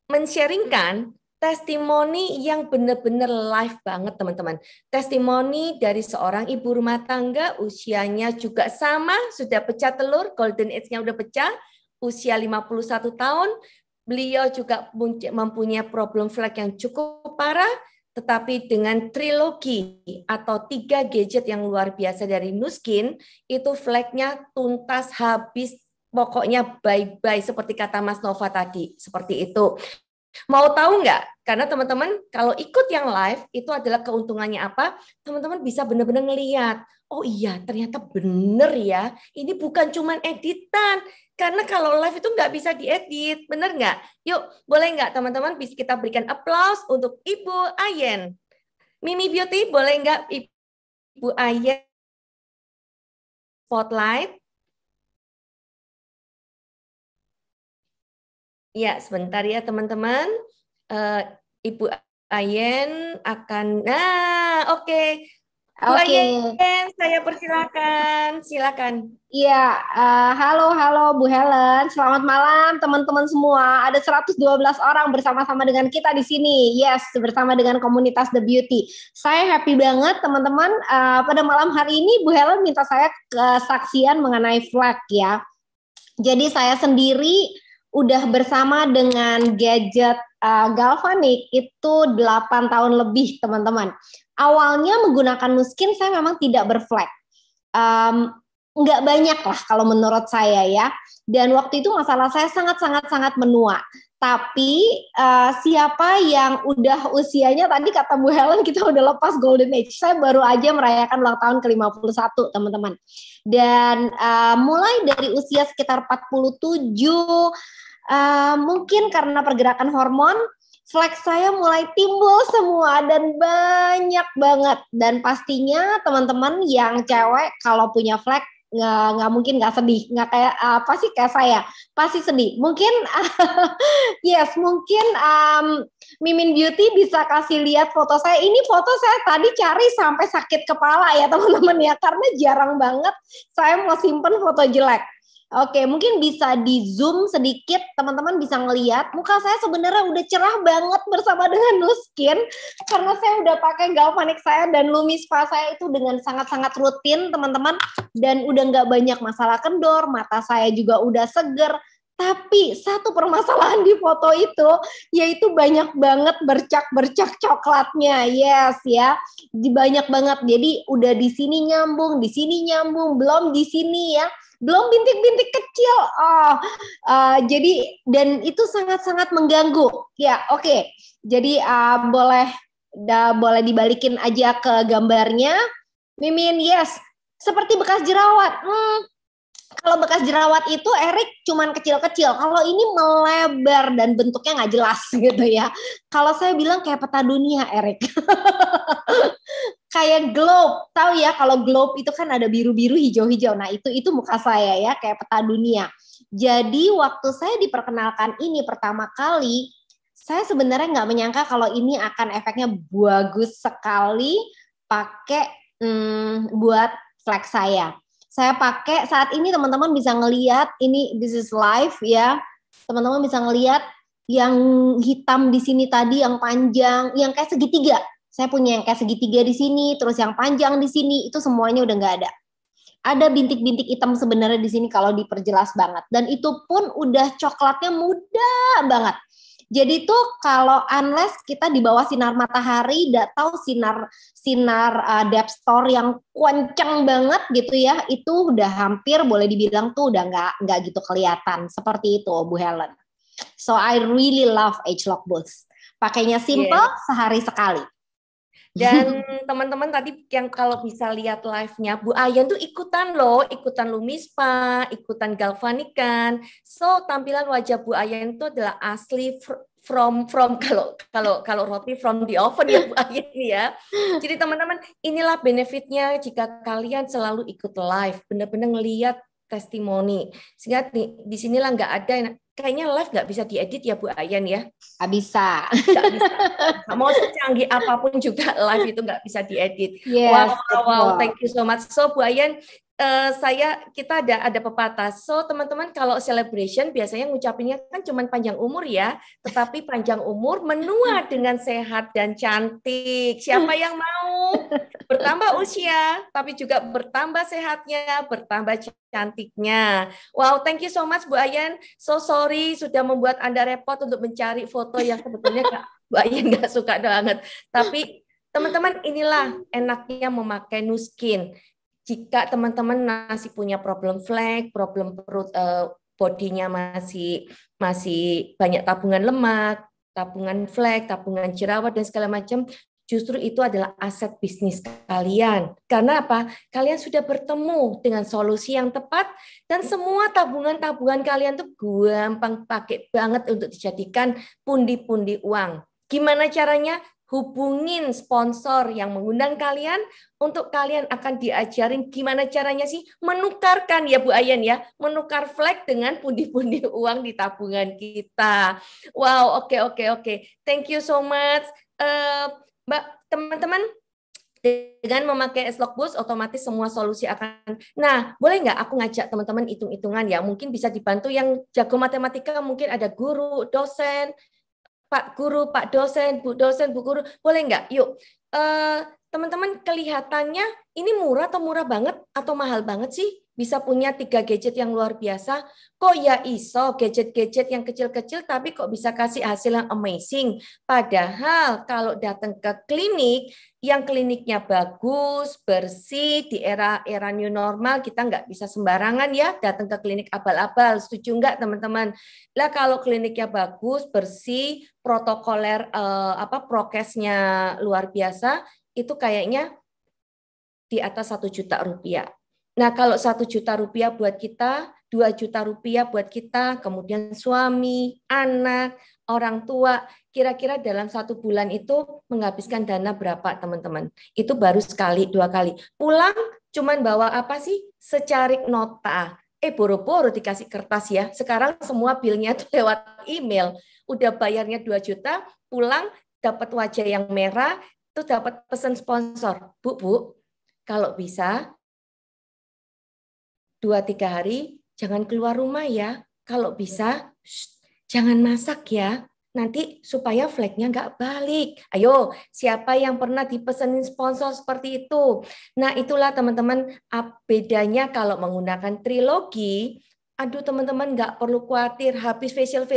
men-sharingkan testimoni yang benar-benar live banget teman-teman. Testimoni dari seorang ibu rumah tangga, usianya juga sama, sudah pecah telur, golden age-nya udah pecah, usia 51 tahun. Beliau juga mempunyai problem flek yang cukup parah, tetapi dengan trilogi atau 3 gadget yang luar biasa dari Nu Skin, itu fleknya tuntas, habis, pokoknya bye-bye seperti kata Mas Nova tadi, seperti itu. Mau tahu nggak? Karena teman-teman kalau ikut yang live itu adalah keuntungannya apa? Teman-teman bisa benar-benar ngelihat, oh iya ternyata bener ya, ini bukan cuman editan. Karena kalau live itu nggak bisa diedit, bener nggak? Yuk, boleh nggak teman-teman bisa kita berikan applause untuk Ibu Ayen. Mimi Beauty, boleh nggak Ibu Ayen spotlight? Ya, sebentar ya teman-teman. Ibu Ayen akan, oke. Bu Ayen, saya persilakan. Silakan. Iya, halo Bu Helen. Selamat malam teman-teman semua. Ada 112 orang bersama-sama dengan kita di sini. Yes, bersama dengan komunitas The Beauty. Saya happy banget teman-teman. Pada malam hari ini Bu Helen minta saya kesaksian mengenai flag ya. Jadi saya sendiri udah bersama dengan gadget galvanik itu 8 tahun lebih teman-teman. Awalnya menggunakan Nu Skin saya memang tidak berflek. Nggak banyak lah kalau menurut saya ya. Dan waktu itu masalah saya sangat menua. Tapi siapa yang udah usianya, tadi kata Bu Helen kita udah lepas golden age. Saya baru aja merayakan ulang tahun ke-51 teman-teman. Dan mulai dari usia sekitar 47, mungkin karena pergerakan hormon, flek saya mulai timbul semua dan banyak banget. Dan pastinya teman-teman yang cewek kalau punya flek nggak mungkin nggak sedih, nggak kayak apa sih kayak saya pasti sedih. Mungkin yes, mungkin Mimin Beauty bisa kasih lihat foto saya. Ini foto saya tadi cari sampai sakit kepala ya teman-teman ya, karena jarang banget saya mau simpen foto jelek. Oke, mungkin bisa di zoom sedikit, teman-teman bisa ngelihat muka saya sebenarnya udah cerah banget bersama dengan Nu Skin karena saya udah pakai galvanik saya dan LumiSpa saya itu dengan sangat-sangat rutin, teman-teman, dan udah nggak banyak masalah kendor, mata saya juga udah seger. Tapi satu permasalahan di foto itu yaitu banyak banget bercak-bercak coklatnya. Yes ya, banyak banget. Jadi udah di sini nyambung, belum di sini ya. Belum bintik-bintik kecil. Jadi dan itu sangat-sangat mengganggu. Ya, oke. Jadi boleh dibalikin aja ke gambarnya. Mimin, yes. Seperti bekas jerawat. Kalau bekas jerawat itu Erik cuman kecil-kecil. Kalau ini melebar dan bentuknya nggak jelas gitu ya. Kalau saya bilang kayak peta dunia Erik. Kayak globe, tahu ya kalau globe itu kan ada biru-biru, hijau-hijau. Nah itu muka saya ya, kayak peta dunia. Jadi waktu saya diperkenalkan ini pertama kali, saya sebenarnya nggak menyangka kalau ini akan efeknya bagus sekali pakai buat flek saya. Saya pakai saat ini teman-teman bisa ngelihat ini, this is live ya. Teman-teman bisa ngelihat yang hitam di sini tadi, yang panjang, yang kayak segitiga. Saya punya yang kayak segitiga di sini, terus yang panjang di sini, itu semuanya udah nggak ada. Ada bintik-bintik hitam sebenarnya di sini kalau diperjelas banget. Dan itu pun udah coklatnya muda banget. Jadi tuh kalau unless kita di bawah sinar matahari, tahu sinar depth store yang kenceng banget gitu ya, itu udah hampir boleh dibilang tuh udah nggak gitu kelihatan. Seperti itu Bu Helen. So I really love ageLOC Boost. Pakainya simple, sehari sekali. Dan teman-teman tadi yang kalau bisa lihat live-nya, Bu Ayen tuh ikutan LumiSpa, ikutan galvanikan. So tampilan wajah Bu Ayen itu adalah asli from kalau roti from the oven ya Bu Ayen ya. Jadi teman-teman, inilah benefitnya jika kalian selalu ikut live, benar-benar ngelihat testimoni. Sehingga di sinilah nggak ada kayaknya live nggak bisa diedit ya Bu Ayen ya? Nggak bisa. Nggak bisa. Mau secanggih apapun juga live itu nggak bisa diedit. Yes, wow, thank you so much. So Bu Ayen, kita ada pepatah. So teman-teman kalau celebration biasanya ngucapinnya kan cuma panjang umur ya, tetapi panjang umur menua dengan sehat dan cantik. Siapa yang mau bertambah usia, tapi juga bertambah sehatnya, bertambah cantiknya. Wow, thank you so much Bu Ayan. So sorry sudah membuat Anda repot untuk mencari foto yang sebetulnya Bu Ayan nggak suka banget. Tapi teman-teman inilah enaknya memakai Nu Skin. Jika teman-teman masih punya problem flek, problem perut, bodinya masih banyak tabungan lemak, tabungan flek, tabungan jerawat dan segala macam, justru itu adalah aset bisnis kalian. Karena apa? Kalian sudah bertemu dengan solusi yang tepat dan semua tabungan-tabungan kalian tuh gampang pakai banget untuk dijadikan pundi-pundi uang. Gimana caranya? Hubungin sponsor yang mengundang kalian untuk kalian akan diajarin gimana caranya sih menukarkan ya Bu Ayan ya, menukar flag dengan pundi-pundi uang di tabungan kita. Wow, oke. Thank you so much. Mbak, teman-teman, dengan memakai S-Log Boost otomatis semua solusi akan. Nah, boleh nggak aku ngajak teman-teman hitung-hitungan ya? Mungkin bisa dibantu yang jago matematika, mungkin ada guru, dosen, Pak Guru, Pak dosen, Bu Guru, boleh nggak? Yuk, teman-teman kelihatannya ini murah atau murah banget atau mahal banget sih? Bisa punya 3 gadget yang luar biasa. Kok ya iso gadget-gadget yang kecil-kecil tapi kok bisa kasih hasil yang amazing. Padahal kalau datang ke klinik, yang kliniknya bagus, bersih, di era new normal kita nggak bisa sembarangan ya datang ke klinik abal-abal. Setuju nggak teman-teman? Lah kalau kliniknya bagus, bersih, protokoler prokesnya luar biasa, itu kayaknya di atas 1 juta rupiah. Nah, kalau 1 juta rupiah buat kita, 2 juta rupiah buat kita, kemudian suami, anak, orang tua, kira-kira dalam 1 bulan itu menghabiskan dana berapa, teman-teman? Itu baru sekali, 2 kali. Pulang cuman bawa apa sih? Secarik nota. Boro-boro dikasih kertas ya. Sekarang semua bilnya tuh lewat email. Udah bayarnya 2 juta, pulang dapat wajah yang merah, itu dapat pesan sponsor. Bu, kalau bisa 2-3 hari jangan keluar rumah ya. Kalau bisa, jangan masak ya. Nanti supaya flagnya nggak balik. Ayo, siapa yang pernah dipesenin sponsor seperti itu? Nah, itulah teman-teman bedanya kalau menggunakan Trilogi. Aduh, teman-teman nggak perlu khawatir. Habis facial,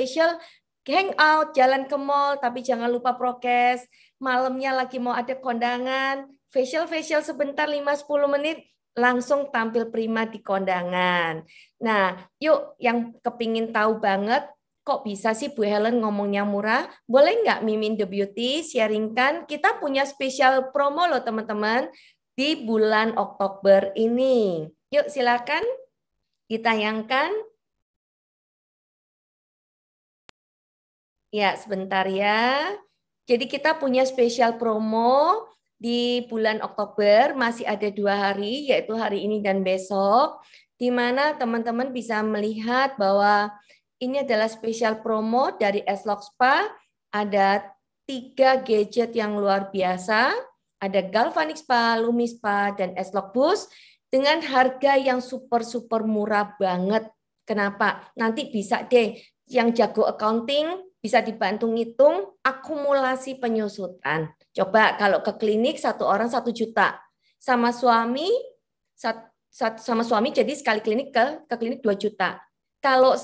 hangout, jalan ke mall, tapi jangan lupa prokes. Malamnya lagi mau ada kondangan, facial sebentar 5-10 menit, langsung tampil prima di kondangan. Nah, yuk yang kepingin tahu banget, kok bisa sih Bu Helen ngomongnya murah? Boleh nggak Mimin The Beauty sharingkan? Kita punya spesial promo loh teman-teman di bulan Oktober ini. Yuk silakan ditayangkan. Ya, sebentar ya. Jadi kita punya spesial promo di bulan Oktober, masih ada 2 hari, yaitu hari ini dan besok, di mana teman-teman bisa melihat bahwa ini adalah spesial promo dari S-Log Spa, ada 3 gadget yang luar biasa, ada Galvanic Spa, Lumi Spa, dan S-Log Boost, dengan harga yang super murah banget. Kenapa? Nanti bisa deh, yang jago accounting, bisa dibantu ngitung akumulasi penyusutan. Coba kalau ke klinik 1 orang 1 juta. Sama suami jadi sekali klinik ke klinik 2 juta. Kalau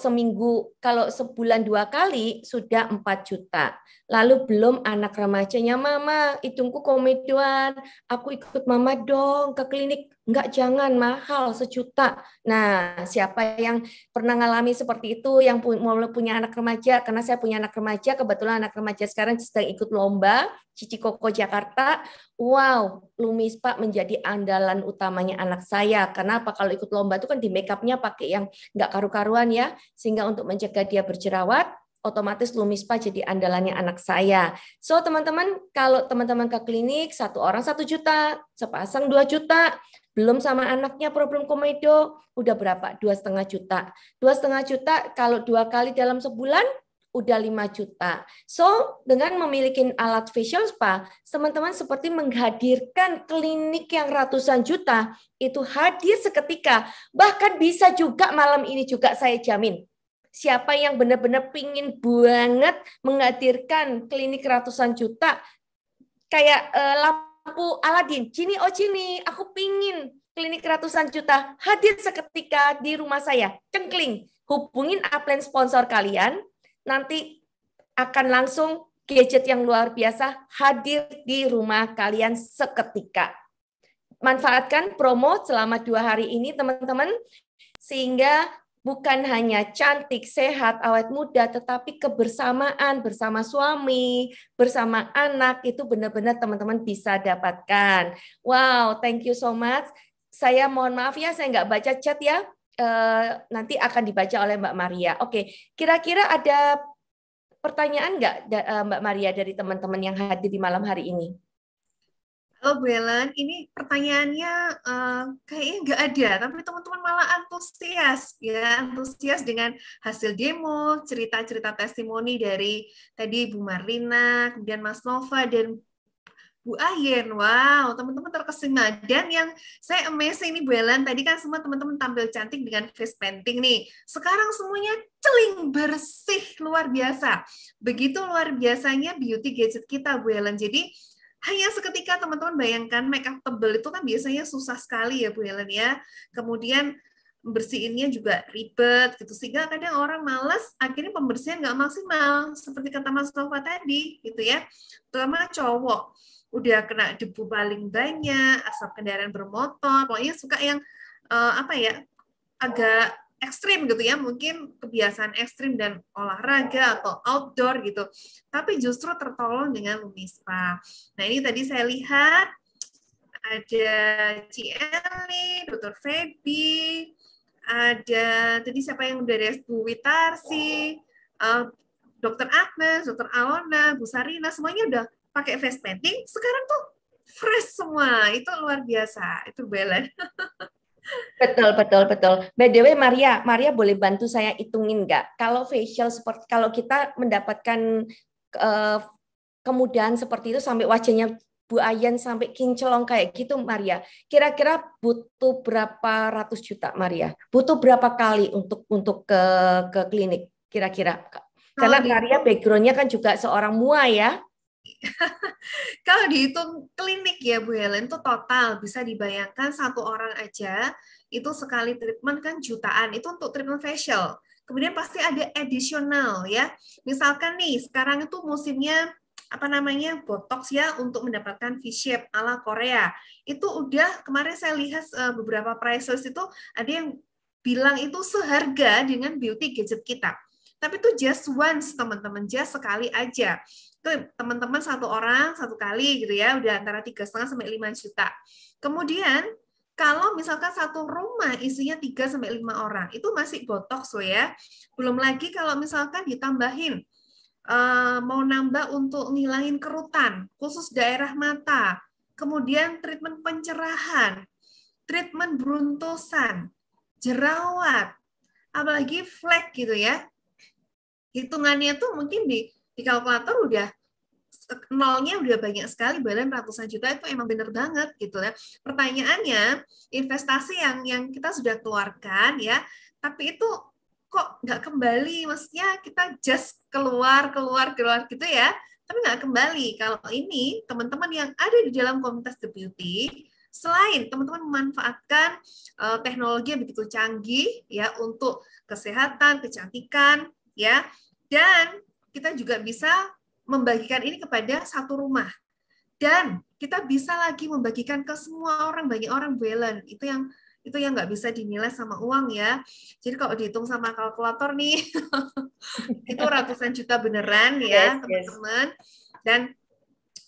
sebulan 2 kali sudah 4 juta. Lalu belum anak remajanya, Mama, hidungku komedoan, aku ikut Mama dong ke klinik. Enggak, jangan, mahal, 1 juta. Nah, siapa yang pernah ngalami seperti itu, yang mau punya anak remaja, karena saya punya anak remaja, kebetulan anak remaja sekarang sedang ikut lomba, Cici Koko Jakarta. Wow, Lumi Spa menjadi andalan utamanya anak saya. Kenapa? Kalau ikut lomba itu kan di make up-nya pakai yang enggak karu-karuan ya, sehingga untuk mencegah dia berjerawat, otomatis Lumi Spa jadi andalannya anak saya. So, teman-teman, kalau teman-teman ke klinik, 1 orang 1 juta, sepasang 2 juta, belum sama anaknya problem komedo, udah berapa? 2,5 juta. 2,5 juta kalau 2 kali dalam sebulan, udah 5 juta. So, dengan memiliki alat facial spa, teman-teman seperti menghadirkan klinik yang ratusan juta, itu hadir seketika. Bahkan bisa juga malam ini juga saya jamin. Siapa yang benar-benar pingin banget menghadirkan klinik ratusan juta, kayak lampu Aladin, Cini oh Cini, aku pingin klinik ratusan juta, hadir seketika di rumah saya, cengkling, hubungin upline sponsor kalian, nanti akan langsung gadget yang luar biasa hadir di rumah kalian seketika. Manfaatkan promo selama 2 hari ini teman-teman, sehingga bukan hanya cantik, sehat, awet muda, tetapi kebersamaan bersama suami, bersama anak, itu benar-benar teman-teman bisa dapatkan. Wow, thank you so much. Saya mohon maaf ya, saya nggak baca chat ya. Nanti akan dibaca oleh Mbak Maria. Oke, kira-kira ada pertanyaan nggak Mbak Maria dari teman-teman yang hadir di malam hari ini? Halo Bu Ellen, ini pertanyaannya kayaknya nggak ada, tapi teman-teman malah antusias, ya, antusias dengan hasil demo, cerita-cerita testimoni dari tadi Bu Marlina, kemudian Mas Nova, dan Bu Ayen. Wow, teman-teman terkesima. Dan yang saya amazing nih Bu Ellen, tadi kan semua teman-teman tampil cantik dengan face painting nih. Sekarang semuanya celing, bersih, luar biasa. Begitu luar biasanya beauty gadget kita Bu Ellen. Jadi hanya seketika teman-teman bayangkan make up tebal itu kan biasanya susah sekali ya Bu Ellen ya. Kemudian bersihinnya juga ribet gitu, sehingga kadang orang malas, akhirnya pembersihan nggak maksimal seperti kata Mas Nova tadi gitu ya. Terutama cowok udah kena debu paling banyak, asap kendaraan bermotor, pokoknya suka yang agak ekstrim gitu ya, mungkin kebiasaan ekstrim dan olahraga atau outdoor gitu. Tapi justru tertolong dengan Lumispa. Nah, ini tadi saya lihat ada Cieli, Dr. Feby, ada tadi siapa yang udah ada, Bu Witarsi, Dr. Agnes, Dr. Alona, Bu Sarina, semuanya udah pakai face painting. Sekarang tuh fresh semua. Itu luar biasa. Itu Belen. Betul. By the way, Maria boleh bantu saya hitungin nggak? Kalau facial seperti, kalau kita mendapatkan kemudahan seperti itu sampai wajahnya Bu Ayen sampai kinclong kayak gitu, Maria, kira-kira butuh berapa ratus juta, Maria? Butuh berapa kali untuk ke klinik, kira-kira? Karena Maria background-nya kan juga seorang MUA ya. Kalau dihitung klinik ya Bu Helen, itu total bisa dibayangkan satu orang aja itu sekali treatment kan jutaan, itu untuk treatment facial. Kemudian pasti ada additional ya. Misalkan nih sekarang itu musimnya botox ya, untuk mendapatkan V-shape ala Korea. Itu udah kemarin saya lihat beberapa prices itu ada yang bilang itu seharga dengan beauty gadget kita. Tapi itu just once teman-teman, just sekali aja. Itu teman-teman satu orang satu kali gitu ya, udah antara 3,5 sampai 5 juta. Kemudian kalau misalkan satu rumah isinya 3 sampai 5 orang, itu masih botox loh ya. Belum lagi kalau misalkan ditambahin mau nambah untuk ngilangin kerutan, khusus daerah mata, kemudian treatment pencerahan, treatment beruntusan, jerawat, apalagi flek gitu ya. Hitungannya tuh mungkin di kalkulator udah nolnya udah banyak sekali, bahkan ratusan juta, itu emang bener banget gitu ya. Pertanyaannya, investasi yang kita sudah keluarkan ya, tapi itu kok nggak kembali, maksudnya kita just keluar gitu ya, tapi nggak kembali. Kalau ini teman-teman yang ada di dalam komunitas The Beauty, selain teman-teman memanfaatkan teknologi yang begitu canggih ya untuk kesehatan, kecantikan ya, dan kita juga bisa membagikan ini kepada satu rumah, dan kita bisa lagi membagikan ke semua orang, banyak orang, Belen. Itu yang nggak bisa dinilai sama uang ya. Jadi kalau dihitung sama kalkulator nih itu ratusan juta beneran ya, teman-teman. Dan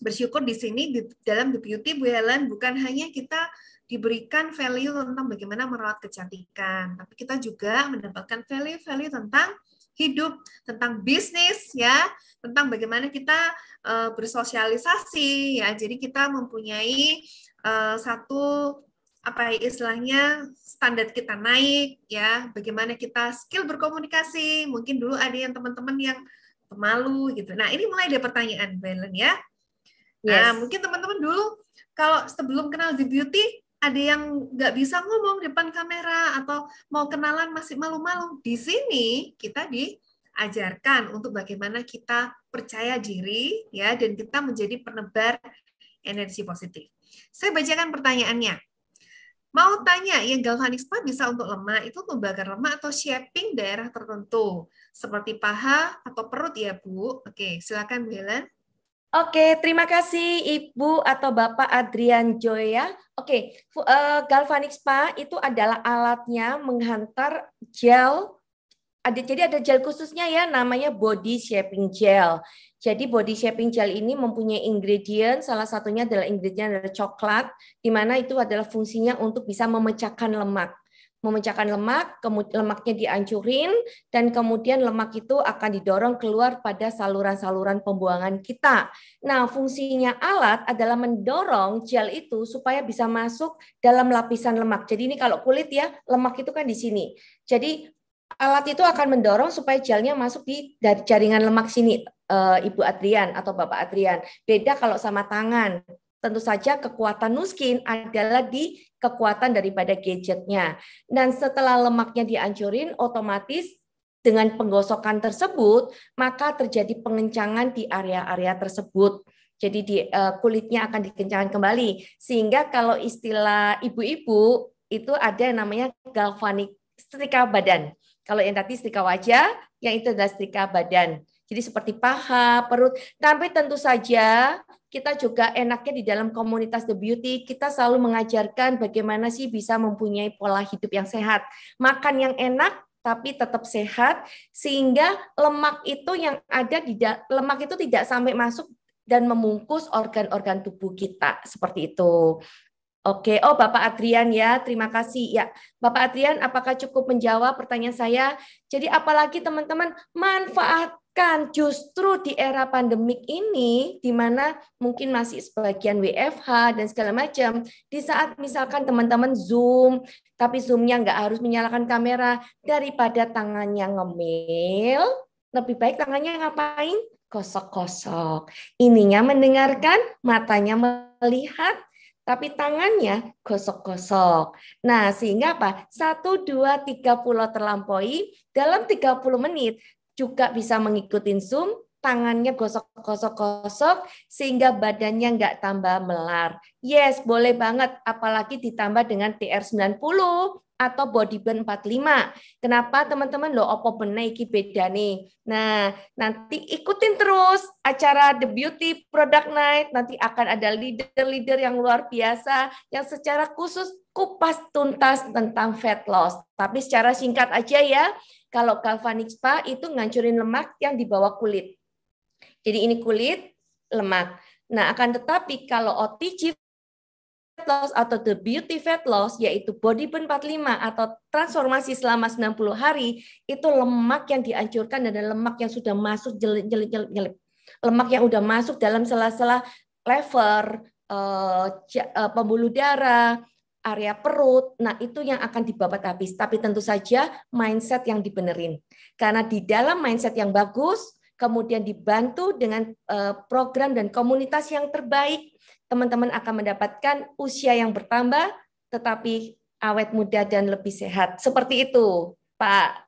bersyukur di sini di dalam The Beauty, Bu Helen, bukan hanya kita diberikan value tentang bagaimana merawat kecantikan, tapi kita juga mendapatkan value-value tentang hidup, tentang bisnis ya, tentang bagaimana kita bersosialisasi ya. Jadi kita mempunyai satu istilahnya standar kita naik ya, bagaimana kita skill berkomunikasi. Mungkin dulu ada yang teman-teman yang pemalu gitu. Nah, ini mulai ada pertanyaan, Bu Helen ya. Nah, Yes. mungkin teman-teman dulu kalau sebelum kenal The Beauty, ada yang nggak bisa ngomong depan kamera atau mau kenalan masih malu-malu. Di sini kita diajarkan untuk bagaimana kita percaya diri ya dan kita menjadi penebar energi positif. Saya bacakan pertanyaannya. Mau tanya, yang galvanic spa bisa untuk lemak, itu membakar lemak atau shaping daerah tertentu, seperti paha atau perut ya, Bu? Oke, silakan Bu Helen. Oke, terima kasih Ibu atau Bapak Adrian Joya. Oke, galvanic spa itu adalah alatnya menghantar gel. Jadi ada gel khususnya ya, namanya body shaping gel. Jadi body shaping gel ini mempunyai ingredient, salah satunya adalah ingredient adalah coklat, di mana itu adalah fungsinya untuk bisa memecahkan lemak. Memecahkan lemak, kemudian lemaknya dihancurin, dan kemudian lemak itu akan didorong keluar pada saluran-saluran pembuangan kita. Nah, fungsinya alat adalah mendorong gel itu supaya bisa masuk dalam lapisan lemak. Jadi ini kalau kulit ya, lemak itu kan di sini. Jadi alat itu akan mendorong supaya gelnya masuk di dari jaringan lemak sini, Ibu Adrian atau Bapak Adrian. Beda kalau sama tangan. Tentu saja kekuatan Nuskin adalah di kekuatan daripada gadgetnya. Dan setelah lemaknya dihancurin, otomatis dengan penggosokan tersebut, maka terjadi pengencangan di area-area tersebut. Jadi di kulitnya akan dikencangkan kembali. Sehingga kalau istilah ibu-ibu, itu ada yang namanya galvanic setrika badan. Kalau yang tadi setrika wajah, yang itu adalah setrika badan. Jadi seperti paha, perut. Tapi tentu saja kita juga enaknya di dalam komunitas The Beauty, kita selalu mengajarkan bagaimana sih bisa mempunyai pola hidup yang sehat. Makan yang enak, tapi tetap sehat, sehingga lemak itu yang ada di lemak itu tidak sampai masuk dan membungkus organ-organ tubuh kita. Seperti itu. Oke, oh Bapak Adrian ya, terima kasih. Ya, Bapak Adrian, apakah cukup menjawab pertanyaan saya? Jadi apalagi teman-teman manfaatkan justru di era pandemik ini, di mana mungkin masih sebagian WFH dan segala macam, di saat misalkan teman-teman Zoom, tapi Zoom-nya nggak harus menyalakan kamera, daripada tangannya ngemil, lebih baik tangannya ngapain? Gosok-gosok. Ininya mendengarkan, matanya melihat, tapi tangannya gosok-gosok. Nah, sehingga apa? 1, 2, 3 pulau terlampaui, dalam 30 menit juga bisa mengikuti Zoom, tangannya gosok-gosok-gosok, sehingga badannya nggak tambah melar. Yes, boleh banget, apalagi ditambah dengan TR90 atau body burn 45. Kenapa teman-teman? Loh, apa benar iki beda nih? Nah, nanti ikutin terus acara The Beauty Product Night. Nanti akan ada leader-leader yang luar biasa yang secara khusus kupas tuntas tentang fat loss. Tapi secara singkat aja ya, kalau galvanic spa itu ngancurin lemak yang di bawah kulit. Jadi ini kulit, lemak. Nah, akan tetapi kalau OTG fat loss atau The Beauty Fat Loss, yaitu body burn 45 atau transformasi selama 90 hari, itu lemak yang dihancurkan dan lemak yang sudah masuk jelip-jelip. Lemak yang sudah masuk dalam sela-sela lever, pembuluh darah, area perut, nah itu yang akan dibabat habis. Tapi tentu saja mindset yang dibenerin. Karena di dalam mindset yang bagus, kemudian dibantu dengan program dan komunitas yang terbaik, teman-teman akan mendapatkan usia yang bertambah, tetapi awet muda dan lebih sehat. Seperti itu, Pak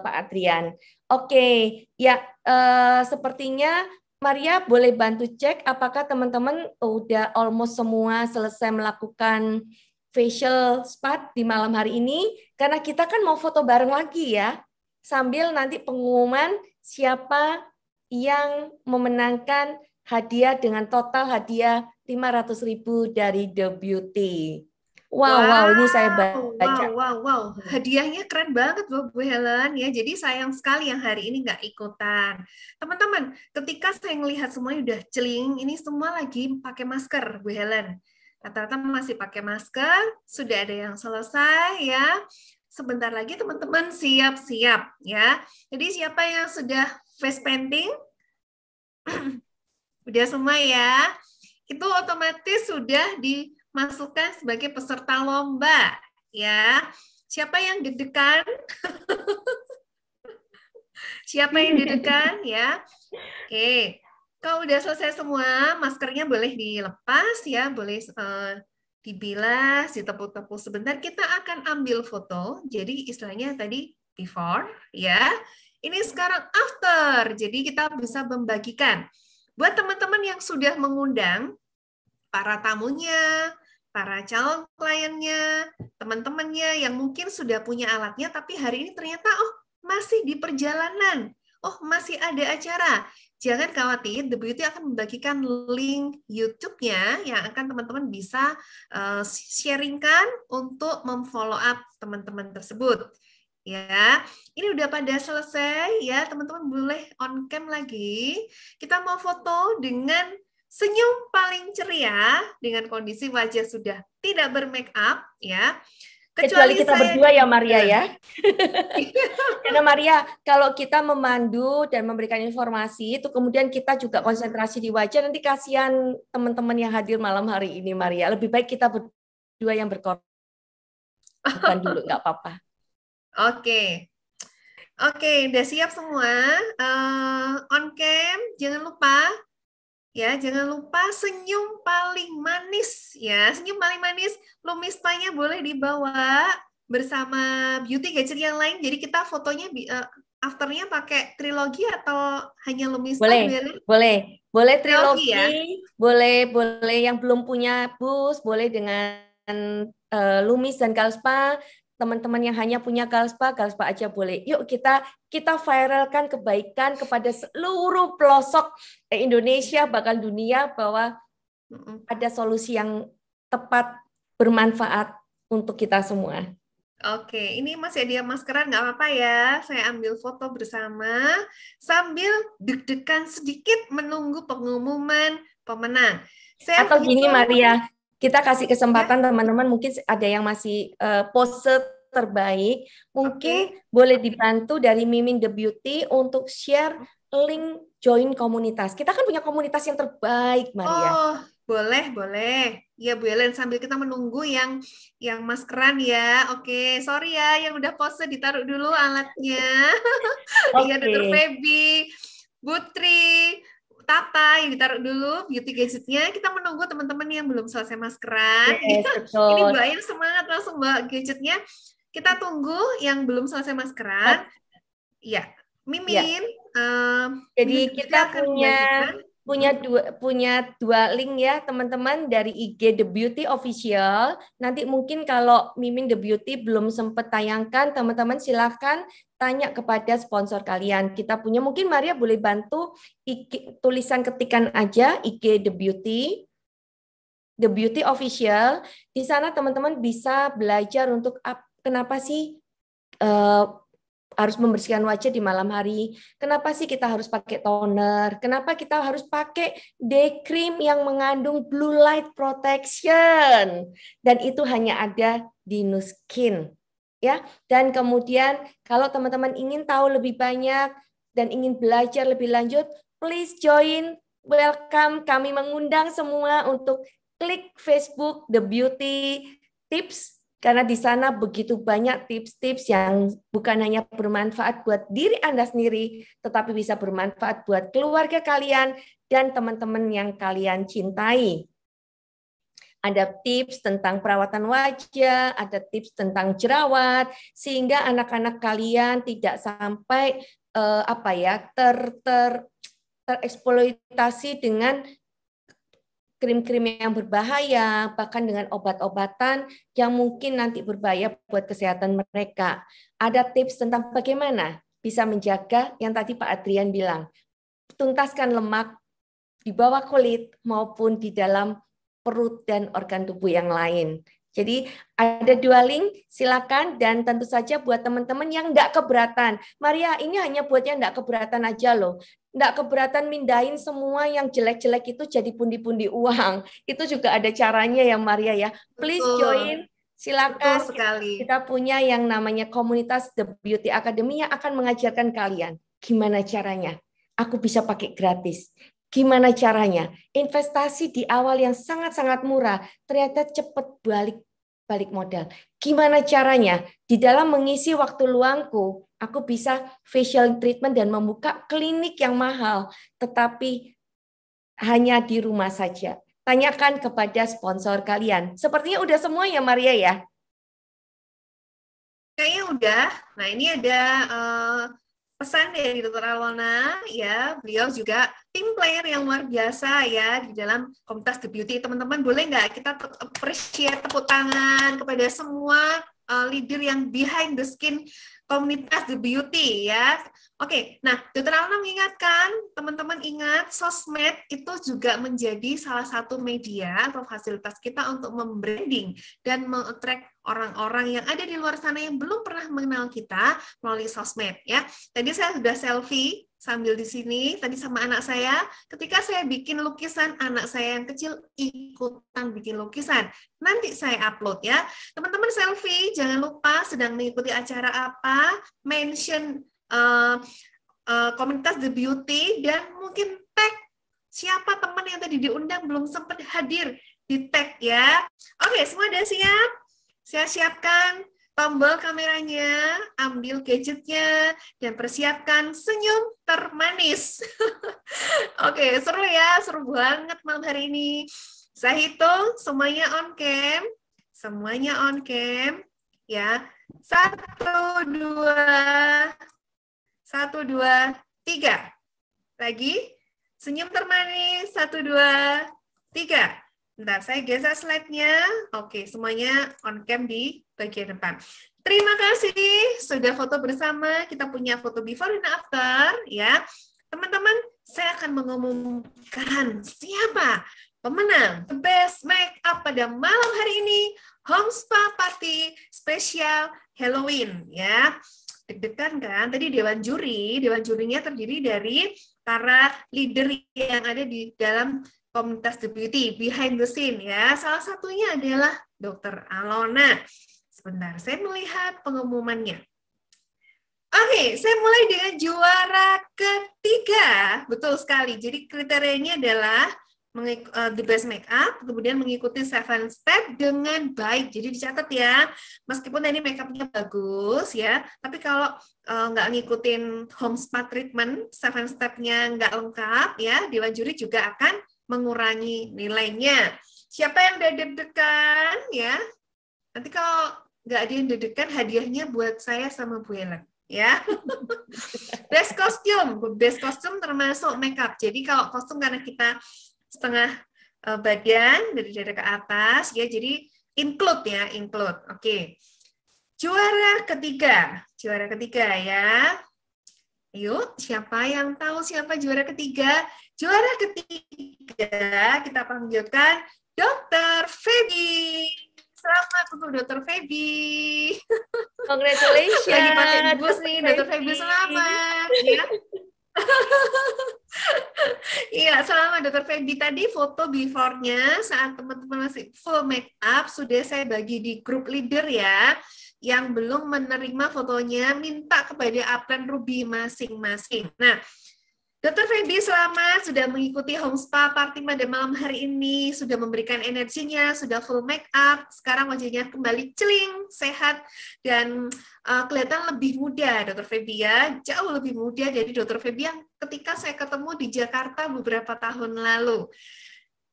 Adrian. Oke, ya sepertinya Maria boleh bantu cek apakah teman-teman udah almost semua selesai melakukan facial spa di malam hari ini, karena kita kan mau foto bareng lagi ya, sambil nanti pengumuman siapa yang memenangkan hadiah dengan total hadiah 500.000 dari The Beauty. Wow, ini saya baca. Wow. Hadiahnya keren banget loh Bu Helen ya. Jadi sayang sekali yang hari ini nggak ikutan. Teman-teman, ketika saya melihat semuanya udah celing, ini semua lagi pakai masker Bu Helen. Rata-rata masih pakai masker, sudah ada yang selesai ya. Sebentar lagi teman-teman siap-siap ya. Jadi siapa yang sudah face painting? Udah semua ya. Itu otomatis sudah dimasukkan sebagai peserta lomba ya. Siapa yang deg-degan? Siapa yang deg-degan ya? Oke. Kalau udah selesai semua, maskernya boleh dilepas ya, boleh dibilas, ditepuk-tepuk sebentar. Kita akan ambil foto. Jadi istilahnya tadi before ya. Ini sekarang after. Jadi kita bisa membagikan. Buat teman-teman yang sudah mengundang para tamunya, para calon kliennya, teman-temannya yang mungkin sudah punya alatnya, tapi hari ini ternyata masih di perjalanan, masih ada acara. Jangan khawatir, The Beauty akan membagikan link YouTube-nya yang akan teman-teman bisa sharingkan untuk memfollow up teman-teman tersebut. Ya, ini udah pada selesai ya, teman-teman boleh on cam lagi. Kita mau foto dengan senyum paling ceria dengan kondisi wajah sudah tidak bermake up ya. Kecuali kita berdua ya Maria ya. Karena Maria, kalau kita memandu dan memberikan informasi itu kemudian kita juga konsentrasi di wajah, nanti kasihan teman-teman yang hadir malam hari ini Maria. Lebih baik kita berdua yang berkorban dulu, nggak apa-apa. Oke, udah siap semua. On cam, jangan lupa. Ya, jangan lupa senyum paling manis ya. Senyum paling manis, Lumispanya boleh dibawa bersama beauty gadget yang lain. Jadi kita fotonya afternya pakai trilogi atau hanya Lumispa? Boleh trilogi ya? Boleh yang belum punya bus, boleh dengan Lumis dan Galspa. Teman-teman yang hanya punya Galspa aja boleh. Yuk kita viralkan kebaikan kepada seluruh pelosok Indonesia bahkan dunia bahwa ada solusi yang tepat bermanfaat untuk kita semua. Oke, ini masih ada maskeran nggak apa-apa ya. Saya ambil foto bersama sambil deg-degan sedikit menunggu pengumuman pemenang. Atau gini Maria, kita kasih kesempatan teman-teman, mungkin ada yang masih pose terbaik, mungkin boleh dibantu dari Mimin The Beauty untuk share link join komunitas. Kita kan punya komunitas yang terbaik, Maria. Oh, boleh. Ya Bu Ellen, sambil kita menunggu yang maskeran ya. Oke, sorry ya, yang udah pose ditaruh dulu alatnya. Iya, Dr. Feby, Putri, Tata yang ditaruh dulu beauty gadgetnya. Kita menunggu teman-teman yang belum selesai maskeran. Ini Mbak Ain semangat langsung Mbak gadgetnya. Kita tunggu yang belum selesai maskeran. Ya, Mimin. Jadi kita punya dua link ya teman-teman dari IG The Beauty Official. Nanti mungkin kalau Mimin The Beauty belum sempat tayangkan, teman-teman silahkan tanya kepada sponsor kalian. Kita punya, mungkin Maria boleh bantu tulisan ketikan aja IG The Beauty Official. Di sana teman-teman bisa belajar untuk kenapa sih harus membersihkan wajah di malam hari. Kenapa sih kita harus pakai toner? Kenapa kita harus pakai day cream yang mengandung blue light protection? Dan itu hanya ada di Nu Skin. Ya, dan kemudian kalau teman-teman ingin tahu lebih banyak dan ingin belajar lebih lanjut, please join, welcome. Kami mengundang semua untuk klik Facebook The Beauty Tips, karena di sana begitu banyak tips-tips yang bukan hanya bermanfaat buat diri Anda sendiri, tetapi bisa bermanfaat buat keluarga kalian dan teman-teman yang kalian cintai. Ada tips tentang perawatan wajah, ada tips tentang jerawat, sehingga anak-anak kalian tidak sampai tereksploitasi dengan krim-krim yang berbahaya, bahkan dengan obat-obatan yang mungkin nanti berbahaya buat kesehatan mereka. Ada tips tentang bagaimana bisa menjaga yang tadi Pak Adrian bilang, tuntaskan lemak di bawah kulit maupun di dalam perut dan organ tubuh yang lain. Jadi ada dua link, silakan, dan tentu saja buat teman-teman yang enggak keberatan. Maria, ini hanya buatnya enggak keberatan aja loh. Enggak keberatan mindahin semua yang jelek-jelek itu jadi pundi-pundi uang. Itu juga ada caranya ya Maria ya. Please join, silakan. Betul sekali. Kita punya yang namanya komunitas The Beauty Academy yang akan mengajarkan kalian gimana caranya. Aku bisa pakai gratis. Gimana caranya? Investasi di awal yang sangat-sangat murah, ternyata cepat balik balik modal. Gimana caranya? Di dalam mengisi waktu luangku, aku bisa facial treatment dan membuka klinik yang mahal, tetapi hanya di rumah saja. Tanyakan kepada sponsor kalian. Sepertinya udah semua ya Maria ya? Kayaknya udah. Nah, ini ada pesan dari Dr. Alona, ya, beliau juga tim player yang luar biasa ya di dalam komunitas The Beauty. Teman-teman boleh nggak kita appreciate, tepuk tangan kepada semua leader yang behind the skin komunitas The Beauty ya. Oke, nah Dr. Alona mengingatkan, teman-teman ingat sosmed itu juga menjadi salah satu media atau fasilitas kita untuk membranding dan meng-attract orang-orang yang ada di luar sana yang belum pernah mengenal kita melalui sosmed ya. Tadi saya sudah selfie sambil di sini tadi sama anak saya. Ketika saya bikin lukisan, anak saya yang kecil ikutan bikin lukisan. Nanti saya upload ya. Teman-teman selfie, jangan lupa sedang mengikuti acara apa, mention komunitas The Beauty dan mungkin tag siapa teman yang tadi diundang belum sempat hadir, di tag ya. Oke, semua udah siap? Saya siapkan tombol kameranya, ambil gadgetnya, dan persiapkan senyum termanis. Oke, seru ya, seru banget malam hari ini. Saya hitung, semuanya on cam. Semuanya on cam. Ya, 1, 2, 1, 2, 3. Lagi, senyum termanis, 1, 2, 3. Bentar, saya geser slide-nya. Oke, semuanya on cam di bagian depan. Terima kasih sudah foto bersama. Kita punya foto before and after ya. Teman-teman, saya akan mengumumkan siapa pemenang The Best Makeup pada malam hari ini, Home Spa Party spesial Halloween ya. Deg-degan kan? Tadi dewan jurinya terdiri dari para leader yang ada di dalam komunitas The Beauty, behind the scene ya. Salah satunya adalah Dr. Alona. Sebentar, saya melihat pengumumannya. Oke, saya mulai dengan juara ketiga. Betul sekali. Jadi kriterianya adalah The Best Makeup, kemudian mengikuti 7 step dengan baik. Jadi dicatat ya, meskipun ini makeupnya bagus ya, tapi kalau nggak ngikutin home spa treatment, 7 step-nya nggak lengkap ya, dewan juri juga akan mengurangi nilainya. Siapa yang udah deg-degan ya? Nanti kalau nggak ada yang deg-degan, hadiahnya buat saya sama Bu Helen ya. Best kostum termasuk makeup. Jadi kalau kostum karena kita setengah badan dari dada ke atas ya, jadi include. Oke. Juara ketiga ya. Yuk, siapa yang tahu siapa juara ketiga? Juara ketiga kita panggilkan Dr. Feby. Selamat untuk Dr. Feby. Congratulations. Lagi pakai bus nih, Dr. Feby, selamat. Ya. Iya, selamat Dr. Feby. Tadi foto before-nya saat teman-teman masih full make up sudah saya bagi di grup leader ya. Yang belum menerima fotonya minta kepada upline Ruby masing-masing. Nah, Dr. Feby selamat sudah mengikuti Home Spa Party pada malam hari ini, sudah memberikan energinya, sudah full make up, sekarang wajahnya kembali celing, sehat, dan kelihatan lebih muda, Dr. Feby ya, jauh lebih muda dari Dr. Feby yang ketika saya ketemu di Jakarta beberapa tahun lalu.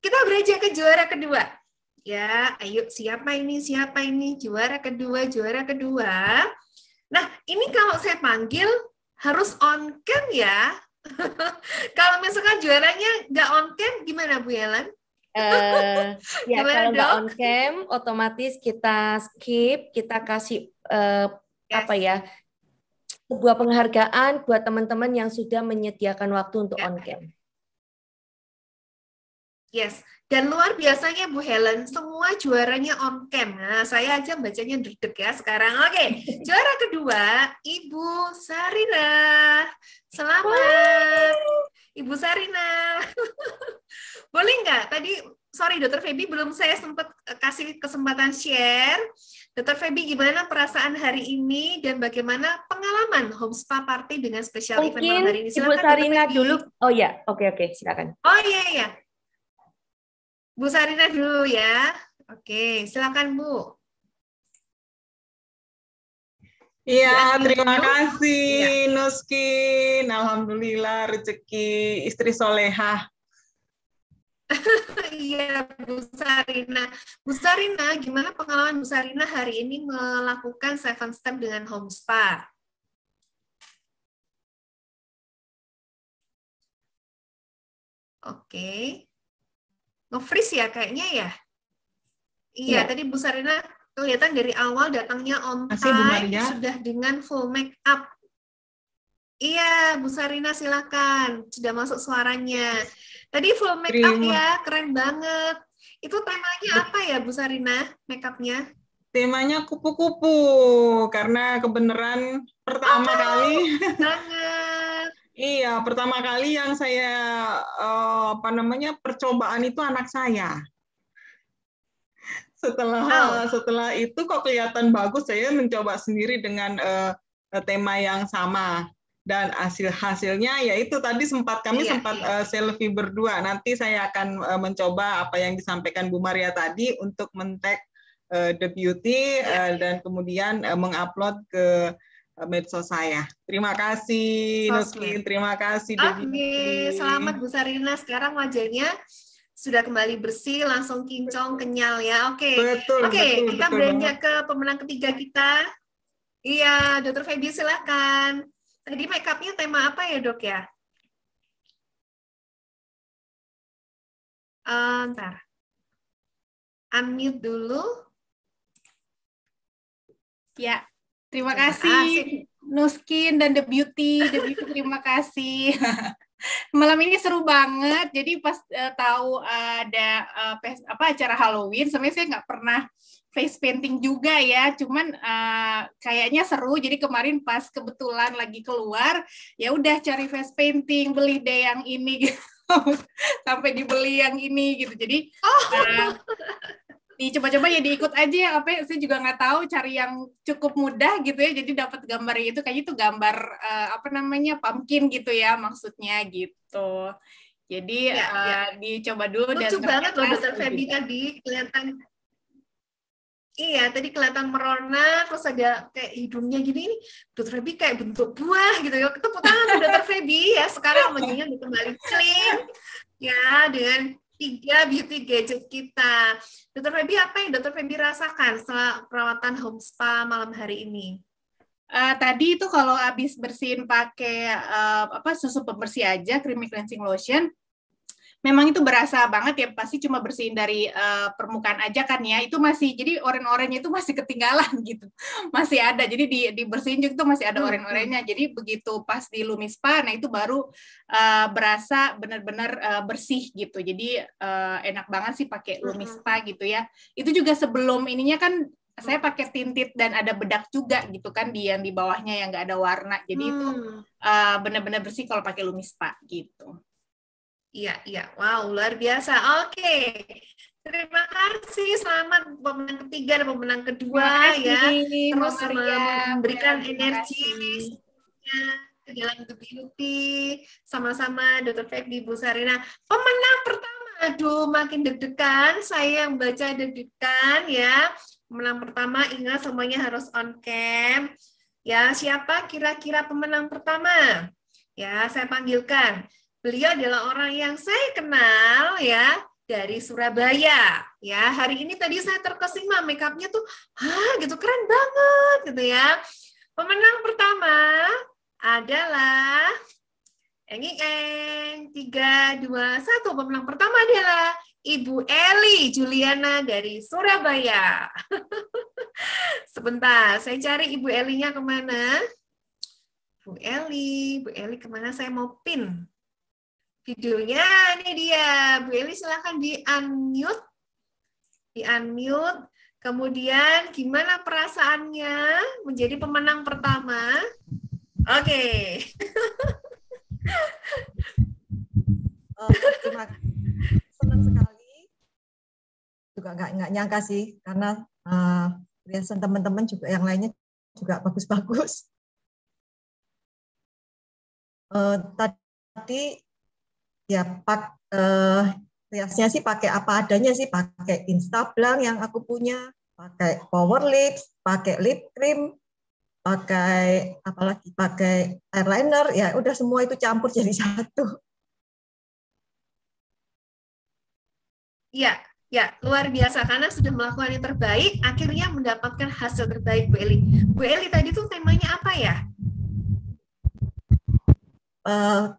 Kita beranjak ke juara kedua. Ya, ayo siapa ini juara kedua. Nah, ini kalau saya panggil harus on cam ya. Kalau misalkan juaranya nggak on cam, gimana Bu Helen? Ya, Gimana, kalau nggak Dok? on cam, otomatis kita skip, kita kasih sebuah penghargaan buat teman-teman yang sudah menyediakan waktu untuk on cam. Yes, dan luar biasanya Bu Helen, semua juaranya on cam. Nah, saya aja bacanya deg-deg ya sekarang. Oke, juara kedua, Ibu Sarina. Selamat, Ibu Sarina. Boleh nggak? Tadi, sorry Dr. Feby, belum saya sempat kasih kesempatan share. Dr. Feby, gimana perasaan hari ini dan bagaimana pengalaman Home Spa Party dengan spesial event malam hari ini? Ibu Sarina dulu. Oh ya, oke, silakan. Oh iya. Bu Sarina dulu ya. Oke, silakan Bu. Iya, Di-unmute terima dulu. kasih Iya. Nuskin. Alhamdulillah rezeki istri solehah. Iya, Bu Sarina. Bu Sarina, gimana pengalaman Bu Sarina hari ini melakukan 7 step dengan Home Spa? Oke. Nge-freeze ya kayaknya ya? Iya, Iya, tadi Bu Sarina kelihatan dari awal datangnya on kasih Bu time, Maria. sudah dengan full make up. Iya, Bu Sarina silakan. Sudah masuk suaranya. Tadi full make up Terima. ya, keren banget. Itu temanya apa ya, Bu Sarina, make up-nya? Temanya kupu-kupu karena kebenaran pertama kali. Banget. Iya, pertama kali yang saya percobaan itu anak saya. Oh, Setelah itu kok kelihatan bagus, saya mencoba sendiri dengan tema yang sama dan hasilnya yaitu tadi kami iya, sempat iya. selfie berdua. Nanti saya akan mencoba apa yang disampaikan Bu Maria tadi untuk men-tag The Beauty dan kemudian mengupload ke medsos saya. Terima kasih Nuskin, Sosmed. terima kasih The Oke, selamat Beauty. Bu Sarina. Sekarang wajahnya sudah kembali bersih, langsung kinclong, kenyal ya. Oke, Betul, oke, betul, kita betul banget. beranjak ke pemenang ketiga kita. Iya, Dokter Feby silahkan. Tadi make up-nya tema apa ya, Dok ya? Ntar, unmute dulu. Ya, terima Sebentar. Sip. kasih Nuskin dan The Beauty. The Beauty terima kasih. Malam ini seru banget. Jadi pas tahu ada acara Halloween, sebenarnya saya nggak pernah face painting juga ya. Cuman kayaknya seru. Jadi kemarin pas kebetulan lagi keluar, ya udah cari face painting, beli deh yang ini gitu. Sampai dibeli yang ini gitu. Jadi dicoba-coba ya diikut aja saya juga nggak tahu cari yang cukup mudah gitu ya, jadi dapat gambar itu kayaknya itu gambar pumpkin gitu ya maksudnya gitu, jadi Ya. dicoba dulu Lucu dan banget loh Dokter seru Feby juga. tadi kelihatan. Iya, tadi kelihatan merona, terus ada kayak hidungnya gini, ini Dokter Feby kayak bentuk buah gitu ya. Tepuk tangan untuk Dokter Feby ya. Sekarang wajahnya udah kembali clean ya dengan 3 beauty gadget kita. Dokter Feby, apa yang Dokter Feby rasakan setelah perawatan home spa malam hari ini? Tadi itu kalau habis bersihin pakai susu pembersih aja, creamy cleansing lotion, memang itu berasa banget ya, pasti cuma bersihin dari permukaan aja kan ya, itu masih, jadi oren-orennya itu masih ketinggalan gitu, masih ada, jadi dibersihin juga tuh masih ada oren-orennya, jadi begitu pas di Lumispa, nah itu baru berasa benar-benar bersih gitu, jadi enak banget sih pakai Lumispa gitu ya, itu juga sebelum ininya kan, saya pakai tintit dan ada bedak juga gitu kan, di yang di bawahnya yang nggak ada warna, jadi itu benar-benar bersih kalau pakai Lumispa gitu. Iya. Wow, luar biasa. Oke. Terima kasih. Selamat pemenang ketiga dan pemenang kedua ya. Terus memberikan energi ke dalam The Beauty. Sama-sama Dr. Feby, Bu Sarina. Pemenang pertama. Aduh, makin deg-degan. Saya yang baca deg-degan ya. Pemenang pertama, ingat semuanya harus on cam. Ya, siapa kira-kira pemenang pertama? Ya, saya panggilkan. Beliau adalah orang yang saya kenal ya dari Surabaya. Ya, hari ini tadi saya terkesima make up-nya tuh, gitu keren banget gitu ya. Pemenang pertama adalah 3, 2, 1. Pemenang pertama adalah Ibu Eli Juliana dari Surabaya. Sebentar, saya cari Ibu Elinya kemana? Bu Eli kemana? Saya mau pin videonya. Ini dia, Bu Eli silahkan di-unmute. Kemudian gimana perasaannya menjadi pemenang pertama? Oke. Terima kasih. Senang sekali. Juga nggak nyangka sih, karena riasan teman-teman juga yang lainnya juga bagus-bagus. Tadi ya riasnya sih pakai apa adanya sih, pakai Instablanc yang aku punya, pakai Power Lips, pakai lip cream, pakai apalagi pakai eyeliner, ya udah semua itu campur jadi satu. Ya, ya, luar biasa karena sudah melakukan yang terbaik, akhirnya mendapatkan hasil terbaik Bu Eli. Bu Eli tadi tuh temanya apa ya?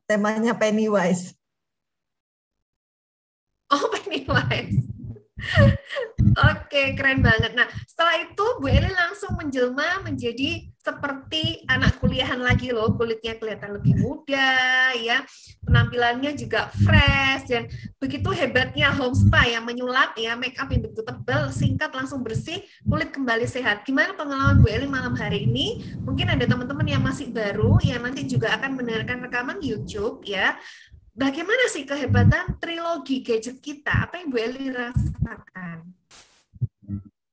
Temanya Pennywise. Oh, Pennywise. Oke, keren banget. Nah, setelah itu Bu Eli langsung menjelma menjadi seperti anak kuliahan lagi loh. Kulitnya kelihatan lebih muda, ya. Penampilannya juga fresh dan begitu hebatnya home spa yang menyulap ya, make up yang begitu tebal, singkat langsung bersih, kulit kembali sehat. Gimana pengalaman Bu Eli malam hari ini? Mungkin ada teman-teman yang masih baru yang nanti juga akan mendengarkan rekaman YouTube ya. Bagaimana sih kehebatan trilogi gadget kita? Apa yang Bu Eli rasakan?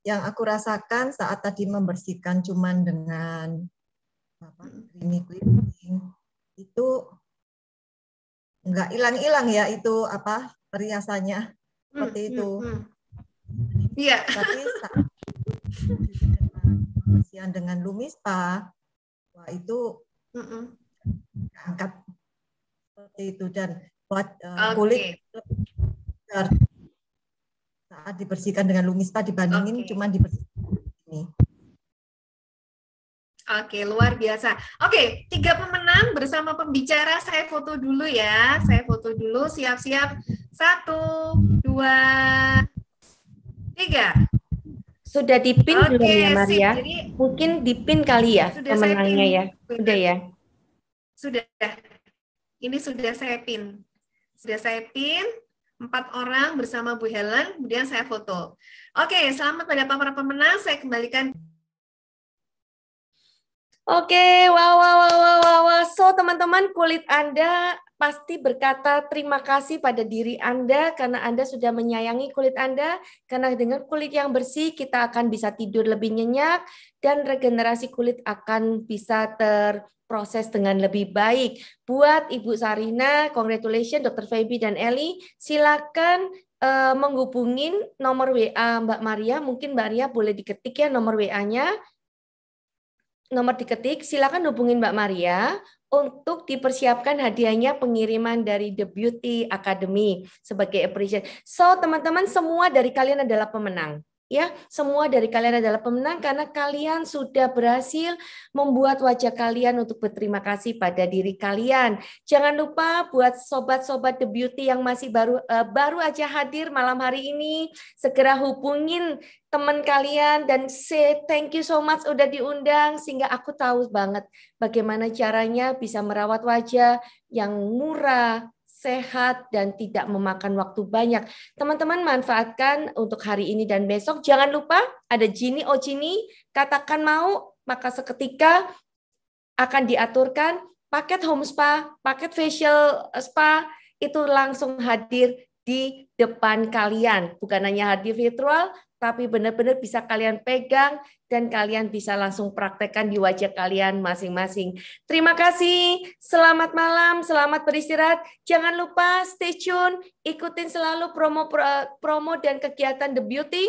Yang aku rasakan saat tadi membersihkan cuman dengan cleaning itu nggak hilang-hilang ya itu apa perhiasannya seperti itu. Iya. Tapi saat pembersihan dengan Lumispa, wah itu angkat seperti itu dan buat kulit saat dibersihkan dengan Lumispa dibandingin cuma dibersihkan ini. Oke, luar biasa. Oke, 3 pemenang bersama pembicara. Saya foto dulu ya. Saya foto dulu. Siap-siap. 1, 2, 3. Sudah dipin belum ya Maria? Jadi, mungkin dipin kali ya pemenangnya ya. Sudah ya? Sudah. Ini sudah saya pin. Sudah saya pin. 4 orang bersama Bu Helen. Kemudian saya foto. Oke, selamat pada para pemenang. Saya kembalikan. Oke, wow. So, teman-teman, kulit Anda pasti berkata terima kasih pada diri Anda karena Anda sudah menyayangi kulit Anda. Karena dengan kulit yang bersih, kita akan bisa tidur lebih nyenyak dan regenerasi kulit akan bisa terproses dengan lebih baik. Buat Ibu Sarina, congratulations Dr. Feby dan Eli. Silakan menghubungin nomor WA Mbak Maria. Mungkin Mbak Maria boleh diketik ya nomor WA-nya. Nomor diketik, silakan hubungin Mbak Maria untuk dipersiapkan hadiahnya pengiriman dari The Beauty Academy sebagai appreciation. So, teman-teman semua dari kalian adalah pemenang. Ya, semua dari kalian adalah pemenang karena kalian sudah berhasil membuat wajah kalian untuk berterima kasih pada diri kalian. Jangan lupa buat sobat-sobat The Beauty yang masih baru aja hadir malam hari ini, segera hubungin teman kalian dan say thank you so much udah diundang sehingga aku tahu banget bagaimana caranya bisa merawat wajah yang murah, sehat, dan tidak memakan waktu banyak. Teman-teman manfaatkan untuk hari ini dan besok. Jangan lupa ada Gini Gini, katakan mau, maka seketika akan diaturkan paket home spa, paket facial spa, itu langsung hadir di depan kalian. Bukan hanya hadir virtual, tapi benar-benar bisa kalian pegang dan kalian bisa langsung praktekkan di wajah kalian masing-masing. Terima kasih, selamat malam, selamat beristirahat. Jangan lupa stay tune, ikutin selalu promo dan kegiatan The Beauty.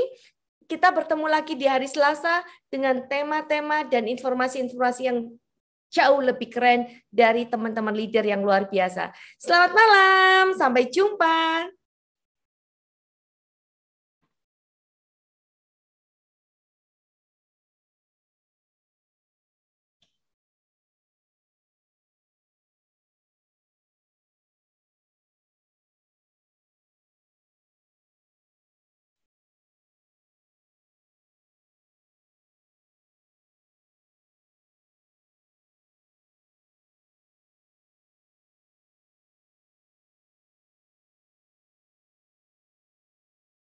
Kita bertemu lagi di hari Selasa dengan tema-tema dan informasi-informasi yang jauh lebih keren dari teman-teman leader yang luar biasa. Selamat malam, sampai jumpa.